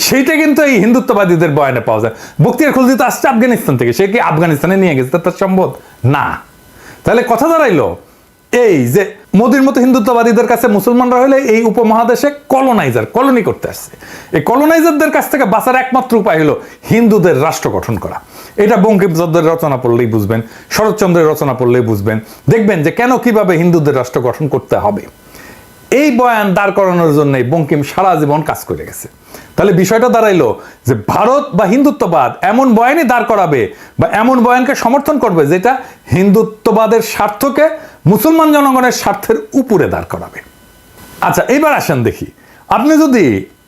সেইটা কিন্তু এই হিন্দুত্ববাদীদের বয়ানে পাওয়া যায়। বখতিয়ার খলজি তো আসছে আফগানিস্তান থেকে, সে কি আফগানিস্তানে নিয়ে গেছে তার সম্পদ? না। তাহলে কথা দাঁড়াইলো এই যে মোদির মতো হিন্দুত্ববাদীদের কাছে মুসলমানরা হলে এই উপমহাদেশে কলোনাইজার, কলোনি করতে আসছে। এই কলোনাইজারদের কাছ থেকে বাঁচার একমাত্র উপায় হলো হিন্দুদের রাষ্ট্র গঠন করা। এটা বঙ্কিমচন্দ্রের রচনা পড়লেই বুঝবেন, শরৎচন্দ্রের রচনা পড়লেই বুঝবেন। দেখবেন যে কেন কিভাবে হিন্দুদের রাষ্ট্র গঠন করতে হবে। এই বয়ান দাঁড় করানোর জন্যই বঙ্কিম সারা জীবন কাজ করে গেছে। তাহলে বিষয়টা দাঁড়াইলো যে ভারত বা হিন্দুত্ববাদ এমন বয়ানই দাঁড় করাবে বা এমন বয়ানকে সমর্থন করবে যেটা হিন্দুত্ববাদের স্বার্থকে মুসলমান জনগণের স্বার্থের উপরে দাঁড় করাবে। আচ্ছা, এবার আসেন দেখি, আপনি যদি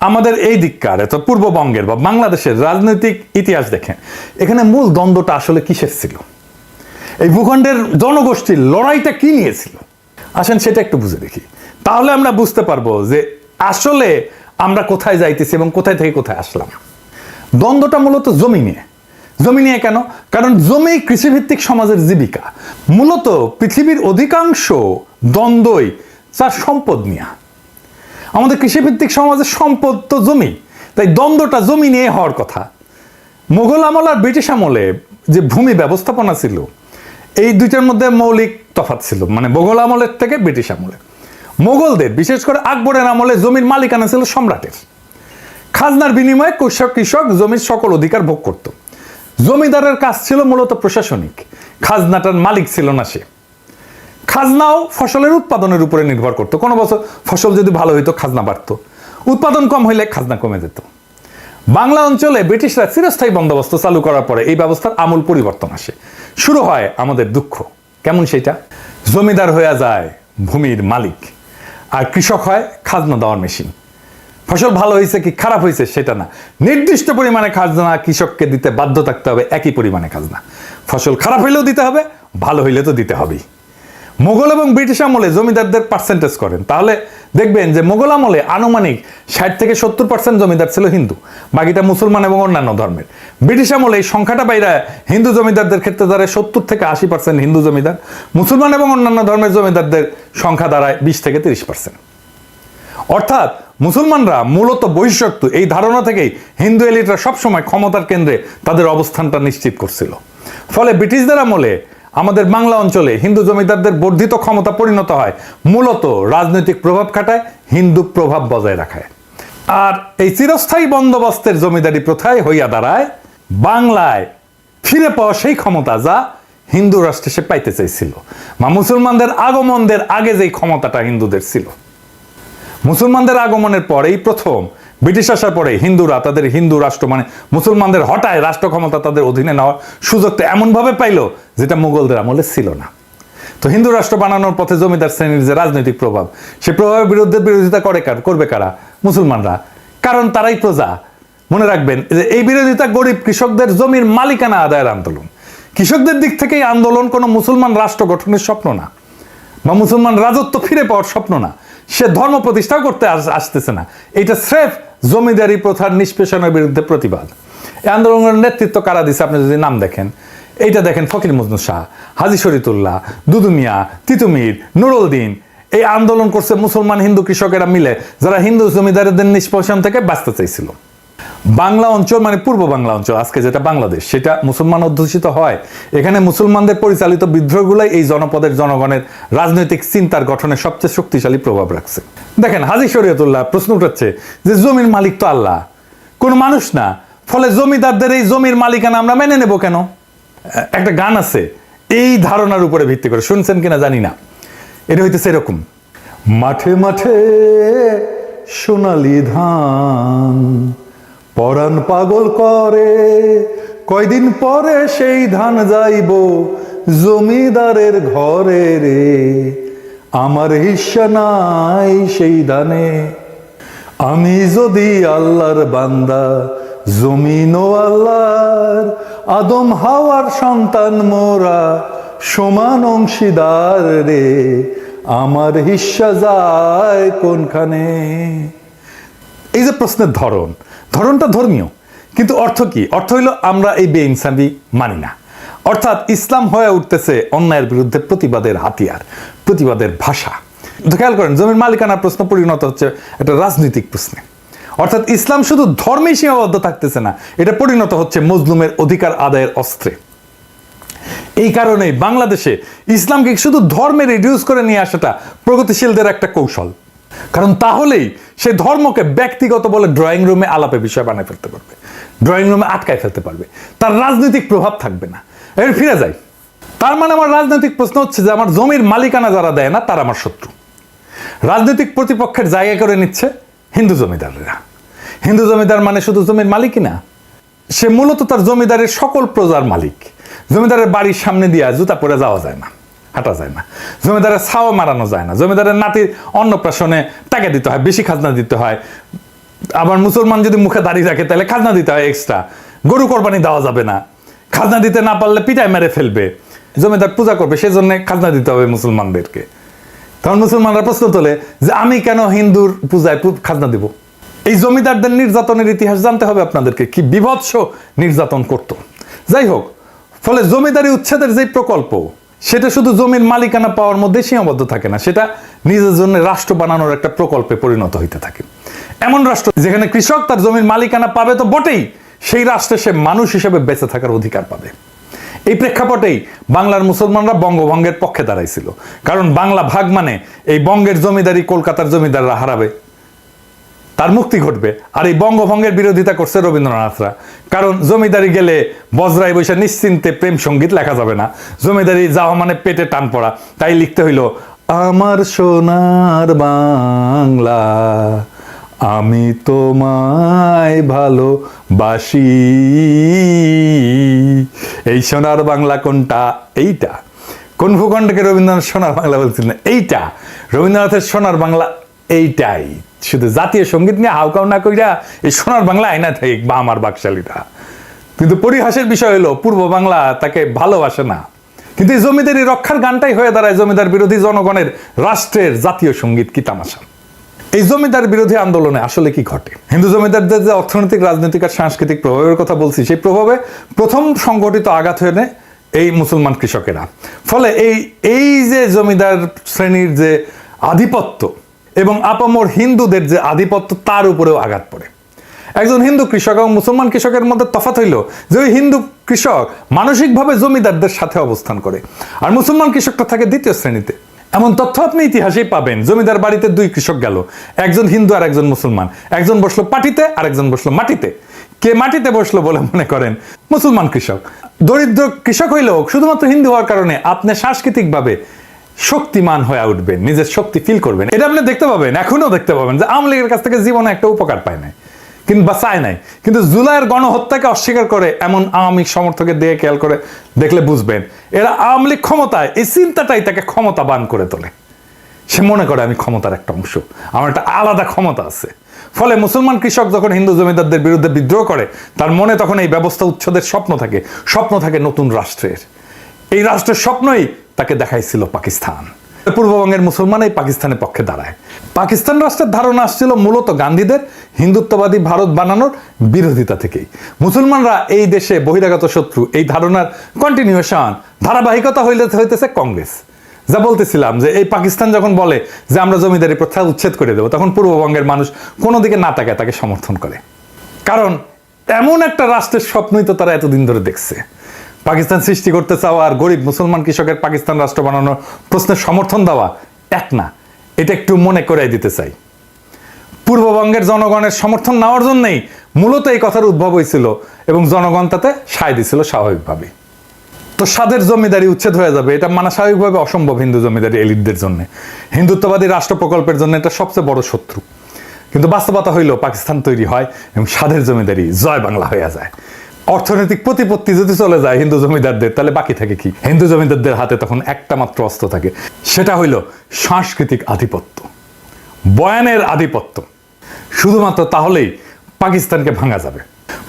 আমাদের এই দিককার এত পূর্ববঙ্গের বা বাংলাদেশের রাজনৈতিক ইতিহাস দেখেন, এখানে মূল দ্বন্দ্বটা আসলে কিসের ছিল? এই ভূখণ্ডের জনগোষ্ঠীর লড়াইটা কি নিয়েছিল? আসেন সেটা একটু বুঝে দেখি, তাহলে আমরা বুঝতে পারবো যে আসলে আমরা কোথায় যাইতেছি এবং কোথায় থেকে কোথায় আসলাম। দ্বন্দ্বটা মূলত জমি নিয়ে। জমি নিয়ে কেন? কারণ জমি কৃষিভিত্তিক সমাজের জীবিকা। মূলত পৃথিবীর অধিকাংশ দ্বন্দ্বই তার সম্পদ নিয়ে। আমাদের কৃষিভিত্তিক সমাজের সম্পদ তো জমি, তাই দ্বন্দ্বটা জমি নিয়ে হওয়ার কথা। মোগল আমল আর ব্রিটিশ আমলে যে ভূমি ব্যবস্থাপনা ছিল, এই দুইটার মধ্যে মৌলিক তফাৎ ছিল, মানে মোগল আমলের থেকে ব্রিটিশ আমলে। মোগলদের বিশেষ করে আকবরের আমলে জমির মালিকানা ছিল সম্রাটের। খাজনার বিনিময়ে কৃষক জমির সকল অধিকার ভোগ করত। জমিদারের কাজ ছিল মূলত প্রশাসনিক, খাজনাটার মালিক ছিল না সে। খাজনাও ফসলের উৎপাদনের উপরে নির্ভর করতো। কোনো বছর ফসল যদি ভালো হইতো খাজনা বাড়তো, উৎপাদন কম হইলে খাজনা কমে যেত। বাংলা অঞ্চলে ব্রিটিশরা চিরস্থায়ী বন্দোবস্ত চালু করার পরে এই ব্যবস্থার আমূল পরিবর্তন আসে। শুরু হয় আমাদের দুঃখ। কেমন সেটা? জমিদার হয়ে যায় ভূমির মালিক, আর কৃষক হয় খাজনা দেওয়ার মেশিন। ফসল ভালো হয়েছে কি খারাপ হয়েছে সেটা না, নির্দিষ্ট পরিমাণে খাজনা কৃষককে দিতে বাধ্য থাকতে হবে, একই পরিমাণে খাজনা। ফসল খারাপ হইলেও দিতে হবে, ভালো হইলে তো দিতে হবেই। মোগল এবং ব্রিটিশ আমলে জমিদারদের পার্সেন্টেজ করেন, তাহলে দেখবেন যে মোগল আমলে আনুমানিক 60 থেকে 70% জমিদার ছিল হিন্দু, বাকিটা মুসলমান এবং অন্যান্য ধর্মের। ব্রিটিশ আমলে এই সংখ্যাটা বাইরে হিন্দু জমিদারদের ক্ষেত্রে দাঁড়ায় 70 থেকে 80% হিন্দু জমিদার, মুসলমান এবং অন্যান্য ধর্মের জমিদারদের সংখ্যা দাঁড়ায় 20 থেকে 30%। অর্থাৎ মুসলমানরা মূলত বহিঃশত্রু, এই ধারণা থেকেই হিন্দু এলিটরা সবসময় ক্ষমতার কেন্দ্রে তাদের অবস্থানটা নিশ্চিত করছিল। ফলে ব্রিটিশদের আমলে আমাদের বাংলা অঞ্চলে হিন্দু জমিদারদের বর্ধিত ক্ষমতা পরিণত হয় মূলত রাজনৈতিক প্রভাব খাটায়, হিন্দু প্রভাব বজায় রাখায়। আর এই চিরস্থায়ী বন্দোবস্তের জমিদারি প্রথায় হইয়া দাঁড়ায় বাংলায় ফিরে পাওয়া সেই ক্ষমতা যা হিন্দু রাষ্ট্রে সে পাইতে চাইছিল, বা মুসলমানদের আগমনের আগে যেই ক্ষমতাটা হিন্দুদের ছিল। মুসলমানদের আগমনের পরেই প্রথম ব্রিটিশ আসার পরে হিন্দুরা তাদের হিন্দু রাষ্ট্র, মানে মুসলমানদের হঠাৎ রাষ্ট্র ক্ষমতা তাদের অধীনে নেওয়ার সুযোগটা এমনভাবে পাইল যেটা মুঘলদের আমলে ছিল না। তো হিন্দু রাষ্ট্র বানানোর পথে জমিদার শ্রেণীর যে রাজনৈতিক প্রভাব, সে প্রভাবের বিরুদ্ধে বিরোধিতা করবে কারা? মুসলমানরা, কারণ তারাই প্রজা। মনে রাখবেন যে এই বিরোধিতা গরিব কৃষকদের জমির মালিকানা আদায়ের আন্দোলন। কৃষকদের দিক থেকে এই আন্দোলন কোনো মুসলমান রাষ্ট্র গঠনের স্বপ্ন না, বা মুসলমান রাজত্ব ফিরে পাওয়ার স্বপ্ন না, সে ধর্ম প্রতিষ্ঠাও করতে আসতেছে না। এটা স্রেফ জমিদারি প্রথার নিষ্পেষণের বিরুদ্ধে প্রতিবাদ। এই আন্দোলনের নেতৃত্ব কারা দিছে আপনি যদি নাম দেখেন, এইটা দেখেন ফকির মজনু শাহ, হাজী শরীয়তুল্লাহ, দুদু মিয়া, তিতুমির, নুরুল দিন। এই আন্দোলন করছে মুসলমান হিন্দু কৃষকেরা মিলে, যারা হিন্দু জমিদারদের নিষ্পেষণ থেকে বাঁচতে চাইছিল। বাংলা অঞ্চল মানে পূর্ব বাংলা অঞ্চল, আজকে যেটা বাংলাদেশ, সেটা মুসলমান অধ্যুষিত হয়। এখানে মুসলমানদের পরিচালিত বিদ্রোহগুলাই এই জনপদের জনগণের রাজনৈতিক চিন্তার গঠনে সবচেয়ে শক্তিশালী প্রভাব রাখছে। দেখেন হাজী শরীয়তুল্লাহ প্রশ্ন উঠাচ্ছে যে জমির মালিক তো আল্লাহ, কোনো মানুষ না, ফলে জমিদারদের এই জমির মালিকানা আমরা মেনে নেব কেন? একটা গান আছে এই ধারণার উপরে ভিত্তি করে, শুনছেন কিনা জানি না। এটা হইতেছে এরকম: মাঠে মাঠে সোনালি ধান, পরাণ পাগল করে, কয়দিন পরে সেই ধান যাইব জমিদারের ঘরে রে, আমার হিস্সা নাই সেই ধানে। আমি যদি আল্লাহর বান্দা, জমিনও আল্লাহর, আদম হাওয়ার সন্তান মোরা, সমান অংশীদার রে, আমার হিস্সা যায় কোনখানে? এই যে প্রশ্নের ধরনটা ধর্মীয়, কিন্তু অর্থ কি? অর্থ হইল আমরা এই বেইনসাফি মানি না। অর্থাৎ ইসলাম হয়ে উঠতেছে অন্যায়ের বিরুদ্ধে প্রতিবাদের হাতিয়ার, প্রতিবাদের ভাষা। খেয়াল করেন, জমির মালিকানার প্রশ্ন পরিণত হচ্ছে একটা রাজনৈতিক প্রশ্নে। অর্থাৎ ইসলাম শুধু ধর্মেই সীমাবদ্ধ থাকতেছে না, এটা পরিণত হচ্ছে মজলুমের অধিকার আদায়ের অস্ত্রে। এই কারণেই বাংলাদেশে ইসলামকে শুধু ধর্মে রিডিউস করে নিয়ে আসাটা প্রগতিশীলদের একটা কৌশল। কারণ তাহলেই সে ধর্মকে ব্যক্তিগত বলে ড্রয়িং রুমে আলাপে বিষয় বানায় ফেলতে পারবে, ড্রয়িং রুমে আটকায় ফেলতে পারবে, তার রাজনৈতিক প্রভাব থাকবে না। এর ফিরে যাই, তার মানে আমার রাজনৈতিক প্রশ্ন হচ্ছে যে আমার জমির মালিকানা যারা দেয় না তারা আমার শত্রু। রাজনৈতিক প্রতিপক্ষের জায়গা করে নিচ্ছে হিন্দু জমিদাররা। হিন্দু জমিদার মানে শুধু জমির মালিকই না, সে মূলত তার জমিদারের সকল প্রজার মালিক। জমিদারের বাড়ির সামনে দিয়ে জুতা পরে যাওয়া যায় না, হাঁটা যায় না, জমিদারের ছাও মারানো যায় না, জমিদারের নাতির অন্নপ্রাশনে টাকা দিতে হয়, বেশি খাজনা দিতে হয়, আবার মুসলমান যদি মুখে দাঁড়িয়ে রাখে তাহলে খাজনা দিতে হয় এক্সট্রা, গরু কোরবানি দেওয়া যাবে না, খাজনা দিতে না পারলে পিটায় মেরে ফেলবে, জমিদার পূজা করবে, সেজন্য খাজনা দিতে হবে মুসলমানদেরকে। তখন মুসলমানরা প্রশ্ন তোলে যে আমি কেন হিন্দুর পূজায় খাজনা দিব? এই জমিদারদের নির্যাতনের ইতিহাস জানতে হবে আপনাদেরকে, কি বিভৎস নির্যাতন করত। যাই হোক, ফলে জমিদারি উচ্ছেদের যে প্রকল্প, সেটা শুধু জমির মালিকানা পাওয়ার মধ্যে সীমাবদ্ধ থাকে না, সেটা নিজের জন্য রাষ্ট্র বানানোর একটা প্রকল্পে পরিণত হইতে থাকে। এমন রাষ্ট্র যেখানে কৃষক তার জমির মালিকানা পাবে তো বটেই, সেই রাষ্ট্রে সে মানুষ হিসেবে বেঁচে থাকার অধিকার পাবে। এই প্রেক্ষাপটেই বাংলার মুসলমানরা বঙ্গভঙ্গের পক্ষে দাঁড়াইছিল, কারণ বাংলা ভাগ মানে এই বঙ্গের জমিদারি কলকাতার জমিদাররা হারাবে, তার মুক্তি ঘটবে। আর এই বঙ্গভঙ্গের বিরোধিতা করছে রবীন্দ্রনাথরা, কারণ জমিদারি গেলে বজরাই বৈশা নিশ্চিন্তে প্রেম সঙ্গীত লেখা যাবে না, জমিদারি যাওয়া মানে পেটে টান পড়া, তাই লিখতে হইল আমার সোনার বাংলা আমি তোমায় ভালোবাসি। এই সোনার বাংলা কোনটা? এইটা। কোন ভূখণ্ডকে রবীন্দ্রনাথ সোনার বাংলা বলছেন না? এইটা। রবীন্দ্রনাথের সোনার বাংলা এইটাই। শুধু জাতীয় সঙ্গীত নিয়ে হাউকাউ না কইরা এই সোনার বাংলা আইনা থাকে বা আমার বাকশালীরা। কিন্তু পরিহাসের বিষয় হলো পূর্ব বাংলা তাকে ভালোবাসে না। কিন্তু এই জমিদারি রক্ষার গানটাই হয়ে দাঁড়ায় জমিদার বিরোধী জনগণের রাষ্ট্রের জাতীয় সঙ্গীত। কি তামাশা! এই জমিদার বিরোধী আন্দোলনে আসলে কি ঘটে? হিন্দু জমিদারদের যে অর্থনৈতিক, রাজনৈতিক আর সাংস্কৃতিক প্রভাবের কথা বলছি, সেই প্রভাবে প্রথম সংগঠিত আঘাত হয়ে নেয় এই মুসলমান কৃষকেরা। ফলে এই যে জমিদার শ্রেণীর যে আধিপত্য এবং আপামর হিন্দুদের যে আধিপত্য, তার উপরেও আঘাত পড়ে। একজন হিন্দু কৃষক এবং মুসলমান কৃষকের মধ্যে তফাৎ হইল যে ওই হিন্দু কৃষক মানসিকভাবে জমিদারদের সাথে অবস্থান করে, আর মুসলমান কৃষকটা থাকে দ্বিতীয় শ্রেণীতে। এমন তথ্য আপনি ইতিহাসেই পাবেন। জমিদার বাড়িতে দুই কৃষক গেল, একজন হিন্দু আর একজন মুসলমান। একজন বসলো পাটিতে আর একজন বসলো মাটিতে। কে মাটিতে বসলো বলে মনে করেন? মুসলমান কৃষক। দরিদ্র কৃষক হইলেও শুধুমাত্র হিন্দু হওয়ার কারণে আপনি সাংস্কৃতিকভাবে শক্তিমান হয়ে উঠবেন, নিজের শক্তি ফিল করবেন। এটা আপনি দেখতে পাবেন, এখনো দেখতে পাবেন যে আওয়ামী লীগের কাছ থেকে জীবনে একটা উপকার পায় নাই, কিন্তু বা চায় নাই, কিন্তু জুলাইয়ের গণহত্যাকে অস্বীকার করে এমন আওয়ামী সমর্থকের দিয়ে খেয়াল করে দেখলে বুঝবেন এরা আওয়ামী লীগ ক্ষমতায়, এই চিন্তাটাই তাকে ক্ষমতাবান করে তোলে। সে মনে করে আমি ক্ষমতার একটা অংশ, আমার একটা আলাদা ক্ষমতা আছে। ফলে মুসলমান কৃষক যখন হিন্দু জমিদারদের বিরুদ্ধে বিদ্রোহ করে, তার মনে তখন এই ব্যবস্থা উচ্ছেদের স্বপ্ন থাকে নতুন রাষ্ট্রের। এই রাষ্ট্রের স্বপ্নই তাকে দেখাইছিল পাকিস্তান। পূর্ববঙ্গের মুসলমান এই পাকিস্তানের পক্ষে দাঁড়ায়। পাকিস্তান রাষ্ট্রের ধারণা আসছিল মূলত গান্ধীদের হিন্দুত্ববাদী ভারত বানানোর বিরোধিতা থেকেই। মুসলমানরা এই দেশে বহিরাগত শত্রু, এই ধারণার কন্টিনিউশন, ধারাবাহিকতা হইতেছে কংগ্রেস। যা বলতেছিলাম যে এই পাকিস্তান যখন বলে যে আমরা জমিদারি প্রথা উচ্ছেদ করে দেবো, তখন পূর্ববঙ্গের মানুষ কোনো দিকে না তাকায় তাকে সমর্থন করে, কারণ এমন একটা রাষ্ট্রের স্বপ্নই তো তারা এতদিন ধরে দেখছে। পাকিস্তান সৃষ্টি করতে চাওয়া আর গরিব মুসলমান কৃষকের পাকিস্তান রাষ্ট্র বানানোর প্রশ্নের সমর্থন দেওয়া এক না, এটা একটু মনে করাই দিতে চাই। পূর্ববঙ্গের জনগণের সমর্থন নেওয়ার জন্যই মূলত এই কথার উদ্ভব হয়েছিল এবং জনগণ তাতে সায় দিছিল স্বাভাবিকভাবে। তো স্বাদের জমিদারি উচ্ছেদ হয়ে যাবে, এটা মানা স্বাভাবিকভাবে অসম্ভব হিন্দু জমিদারি এলিটদের জন্য। হিন্দুত্ববাদী রাষ্ট্র প্রকল্পের জন্য এটা সবচেয়ে বড় শত্রু। কিন্তু বাস্তবতা হইল পাকিস্তান তৈরি হয় এবং স্বাদের জমিদারি জয় বাংলা হয়ে যায়। অর্থনৈতিক প্রতিপত্তি যদি চলে যায় হিন্দু জমিদারদের, তাহলে বাকি থাকে কি? হিন্দু জমিদারদের হাতে তখন একটা মাত্র অস্ত্র থাকে, সেটা হইল সাংস্কৃতিক আধিপত্য, বয়ানের আধিপত্য। শুধুমাত্র তাহলেই পাকিস্তানকে ভাঙা যাবে।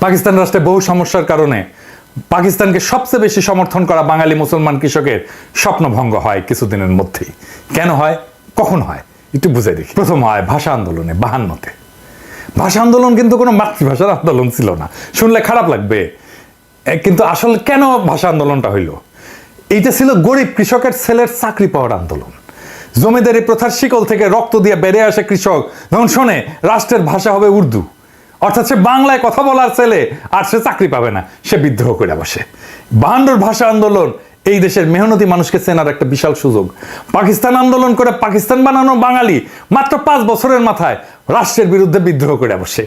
পাকিস্তান রাষ্ট্রে বহু সমস্যার কারণে পাকিস্তানকে সবচেয়ে বেশি সমর্থন করা বাঙালি মুসলমান কৃষকের স্বপ্নভঙ্গ হয় কিছুদিনের মধ্যেই। কেন হয়, কখন হয়, একটু বুঝাই দেখি। প্রথম হয় ভাষা আন্দোলনে 52-তে। ভাষা আন্দোলন কিন্তু কোনো মাতৃভাষার আন্দোলন ছিল না, শুনলে খারাপ লাগবে, কিন্তু আসলে কেন ভাষা আন্দোলনটা হইল? এইটা ছিল গরিব কৃষকের ছেলের চাকরি পাওয়ার আন্দোলন। জমিদারি প্রথার শিকল থেকে রক্ত দিয়ে বেড়ে আসে কৃষক যখন শোনে রাষ্ট্রের ভাষা হবে উর্দু, অর্থাৎ সে বাংলায় কথা বলার ছেলে আর সে চাকরি পাবে না, সে বিদ্রোহ করে বসে। 52-র ভাষা আন্দোলন এই দেশের মেহনতি মানুষকে চেনার একটা বিশাল সুযোগ। পাকিস্তান আন্দোলন করে পাকিস্তান বানানো বাঙালি মাত্র 5 বছরের মাথায় রাষ্ট্রের বিরুদ্ধে বিদ্রোহ করে বসে।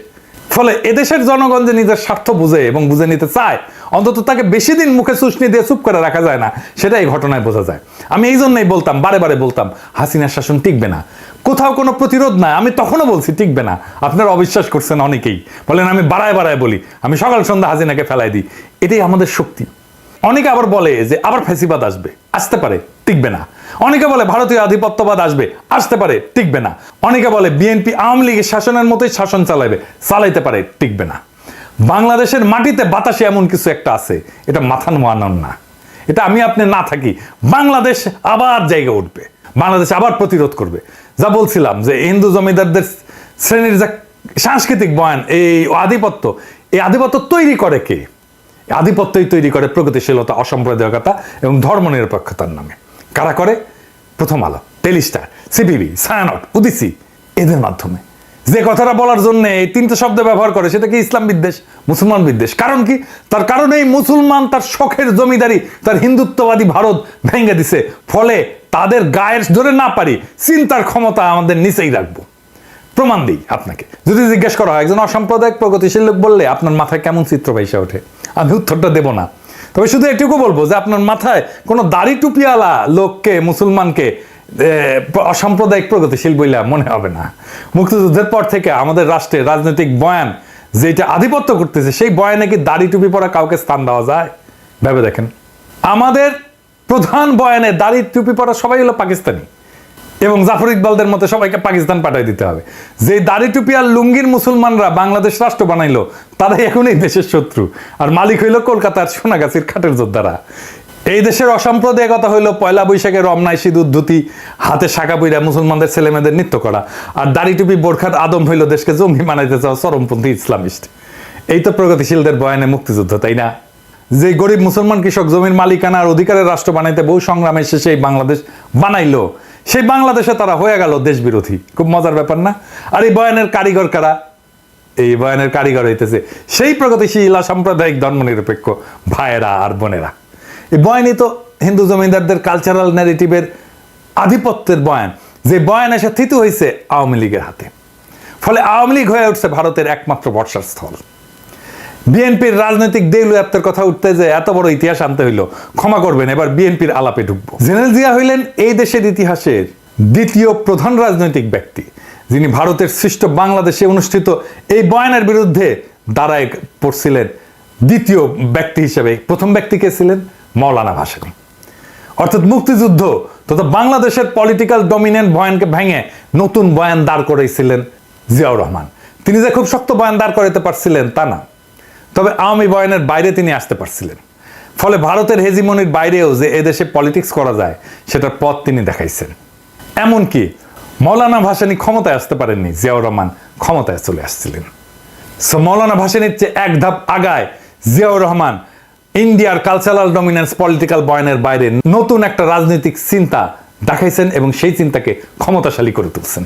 ফলে এদেশের জনগণ যে নিজের স্বার্থ বুঝে এবং বুঝে নিতে চায়, অন্তত তাকে বেশি দিন মুখে চুষনি দিয়ে চুপ করে রাখা যায় না, সেটা এই ঘটনায় বোঝা যায়। আমি এই জন্যই বলতাম, বারে বারে বলতাম, হাসিনার শাসন টিকবে না, কোথাও কোনো প্রতিরোধ নাই। আমি তখনও বলছি টিকবে না, আপনারা অবিশ্বাস করছেন অনেকেই, বলেন আমি বাড়ায় বাড়ায় বলি, আমি সকাল সন্ধ্যা হাসিনাকে ফেলাই দিই, এটাই আমাদের শক্তি। অনেকে আবার বলে যে আবার ফ্যাসিবাদ আসবে, আসতে পারে, টিকবে না। অনেকে বলে ভারতীয় আধিপত্যবাদ আসবে, আসতে পারে, টিকবে না। অনেকে বলে বিএনপি আওয়ামী লীগের শাসনের মতোই শাসন চালাইতে পারে, টিকবে না। বাংলাদেশের মাটিতে বাতাসে এমন কিছু একটা আছে, এটা মাথা নোয়ানোর না। এটা আমি আপনি না থাকি বাংলাদেশ আবার জায়গা উঠবে, বাংলাদেশ আবার প্রতিরোধ করবে। যা বলছিলাম যে হিন্দু জমিদারদের শ্রেণীর যা সাংস্কৃতিক বয়ান, এই আধিপত্য তৈরি করে কে? আধিপত্যই তৈরি করে প্রগতিশীলতা, অসাম্প্রদায়িকতা এবং ধর্মনিরপেক্ষতার নামে। কারা করে? প্রথম আলো, টেলিস্টার, সিপিবি, ছায়ানট, উদিসি, এদের মাধ্যমে। যে কথাটা বলার জন্য এই তিনটে শব্দ ব্যবহার করে সেটা কি ইসলাম বিদ্বেষ, মুসলমান বিদ্বেষ। কারণ কি? তার কারণে এই মুসলমান তার শখের জমিদারি, তার হিন্দুত্ববাদী ভারত ভেঙে দিছে। ফলে তাদের গায়ের ধরে না পারি চিন্তার ক্ষমতা আমাদের নিচেই রাখবো। প্রমাণ দিই আপনাকে। যদি জিজ্ঞেস করা হয় একজন অসাম্প্রদায়িক প্রগতিশীল লোক বললে আপনার মাথায় কেমন চিত্র ভাইসা ওঠে, আমি উত্তরটা দেব না। তবে শুধু এটুকু বলবো যে আপনার মাথায় কোনো দাড়ি টুপিওয়ালা লোককে, মুসলমানকে অসাম্প্রদায়িক প্রগতিশীল বইলা মনে হবে না। মুক্তিযুদ্ধের পর থেকে আমাদের রাষ্ট্রের রাজনৈতিক বয়ান যেটা আধিপত্য করতেছে, সেই বয়ানে কি দাড়ি টুপি পরা কাউকে স্থান দেওয়া যায়? ভেবে দেখেন। আমাদের প্রধান বয়ানে দাড়ি টুপি পরা সবাই হলো পাকিস্তানি, এবং জাফর ইকবালদের মতো সবাইকে পাকিস্তান পাঠিয়ে দিতে হবে। যে দাড়ি টুপি আর লুঙ্গির মুসলমানরা বাংলাদেশ রাষ্ট্র বানাইলো, তারাই এখন এই দেশের শত্রু, আর মালিক হইল কলকাতার সোনাগাছির খাটের যোদ্ধারা। এই দেশের অসাম্প্রদায়িকতা হইল পয়লা বৈশাখে রমনায় সিঁদুর ধুতি, হাতে শাখা পইরা মুসলমানদের ছেলেমেয়েদের নৃত্য করা, আর দাড়ি টুপি বোরখার আদম হইল দেশকে জঙ্গি বানাইতে চাওয়া চরমপন্থী ইসলামিস্ট। এই তো প্রগতিশীলদের বয়ানে মুক্তিযুদ্ধ, তাই না? যে গরিব মুসলমান কৃষক জমির মালিকানা আর অধিকারের রাষ্ট্র বানাইতে বহু সংগ্রামের শেষে এই বাংলাদেশ বানাইলো, সেই বাংলাদেশে তারা হয়ে গেল দেশ বিরোধী। খুব মজার ব্যাপার না? আর এই বয়ানের কারিগর কারা? এই বয়ানের কারিগর হইতেছে সেই প্রগতিশীল সাম্প্রদায়িক ধর্মনিরপেক্ষ ভাইয়েরা আর বোনেরা। এই বয়ানই তো হিন্দু জমিদারদের কালচারাল ন্যারেটিভের আধিপত্যের বয়ান, যে বয়ান এসে থিতু হয়েছে আওয়ামী লীগের হাতে। ফলে আওয়ামী লীগ হয়ে উঠছে ভারতের একমাত্র বর্ষার স্থল। বিএনপির রাজনৈতিক দেউলিয়াত্বের কথা উঠতে যে এত বড় ইতিহাস আনতে হইল, ক্ষমা করবেন, এবার বিএনপির আলাপে ঢুকবো। জেনারেল জিয়া হইলেন এই দেশের ইতিহাসের দ্বিতীয় প্রধান রাজনৈতিক ব্যক্তি, যিনি ভারতের সৃষ্ট বাংলাদেশে অনুষ্ঠিত এই বয়ানের বিরুদ্ধে দাঁড়ায় পড়ছিলেন দ্বিতীয় ব্যক্তি হিসেবে। প্রথম ব্যক্তি কে ছিলেন? মৌলানা ভাসানী। অর্থাৎ মুক্তিযুদ্ধ তথা বাংলাদেশের পলিটিক্যাল ডমিনেন্ট বয়ানকে ভেঙে নতুন বয়ান দাঁড় করাইছিলেন জিয়াউর রহমান। তিনি যে খুব শক্ত বয়ান দাঁড় করাইতে পারছিলেন তা না, তবে আওয়ামী বয়ানের বাইরে তিনি আসতে পারছিলেন। ফলে ভারতের হেজিমনির বাইরেও যে এদেশে পলিটিক্স করা যায় সেটার পথ তিনি দেখাইছেন। এমনকি মৌলানা ভাসানী ক্ষমতায় আসতে পারেননি, জিয়াউর রহমান ক্ষমতায় চলে আসছিলেন। সো মৌলানা ভাসানীর চেয়ে এক ধাপ আগায় জিয়াউর রহমান ইন্ডিয়ার কালচারাল ডমিনেন্স পলিটিক্যাল বয়ানের বাইরে নতুন একটা রাজনৈতিক চিন্তা দেখাইছেন এবং সেই চিন্তাকে ক্ষমতাশালী করে তুলছেন।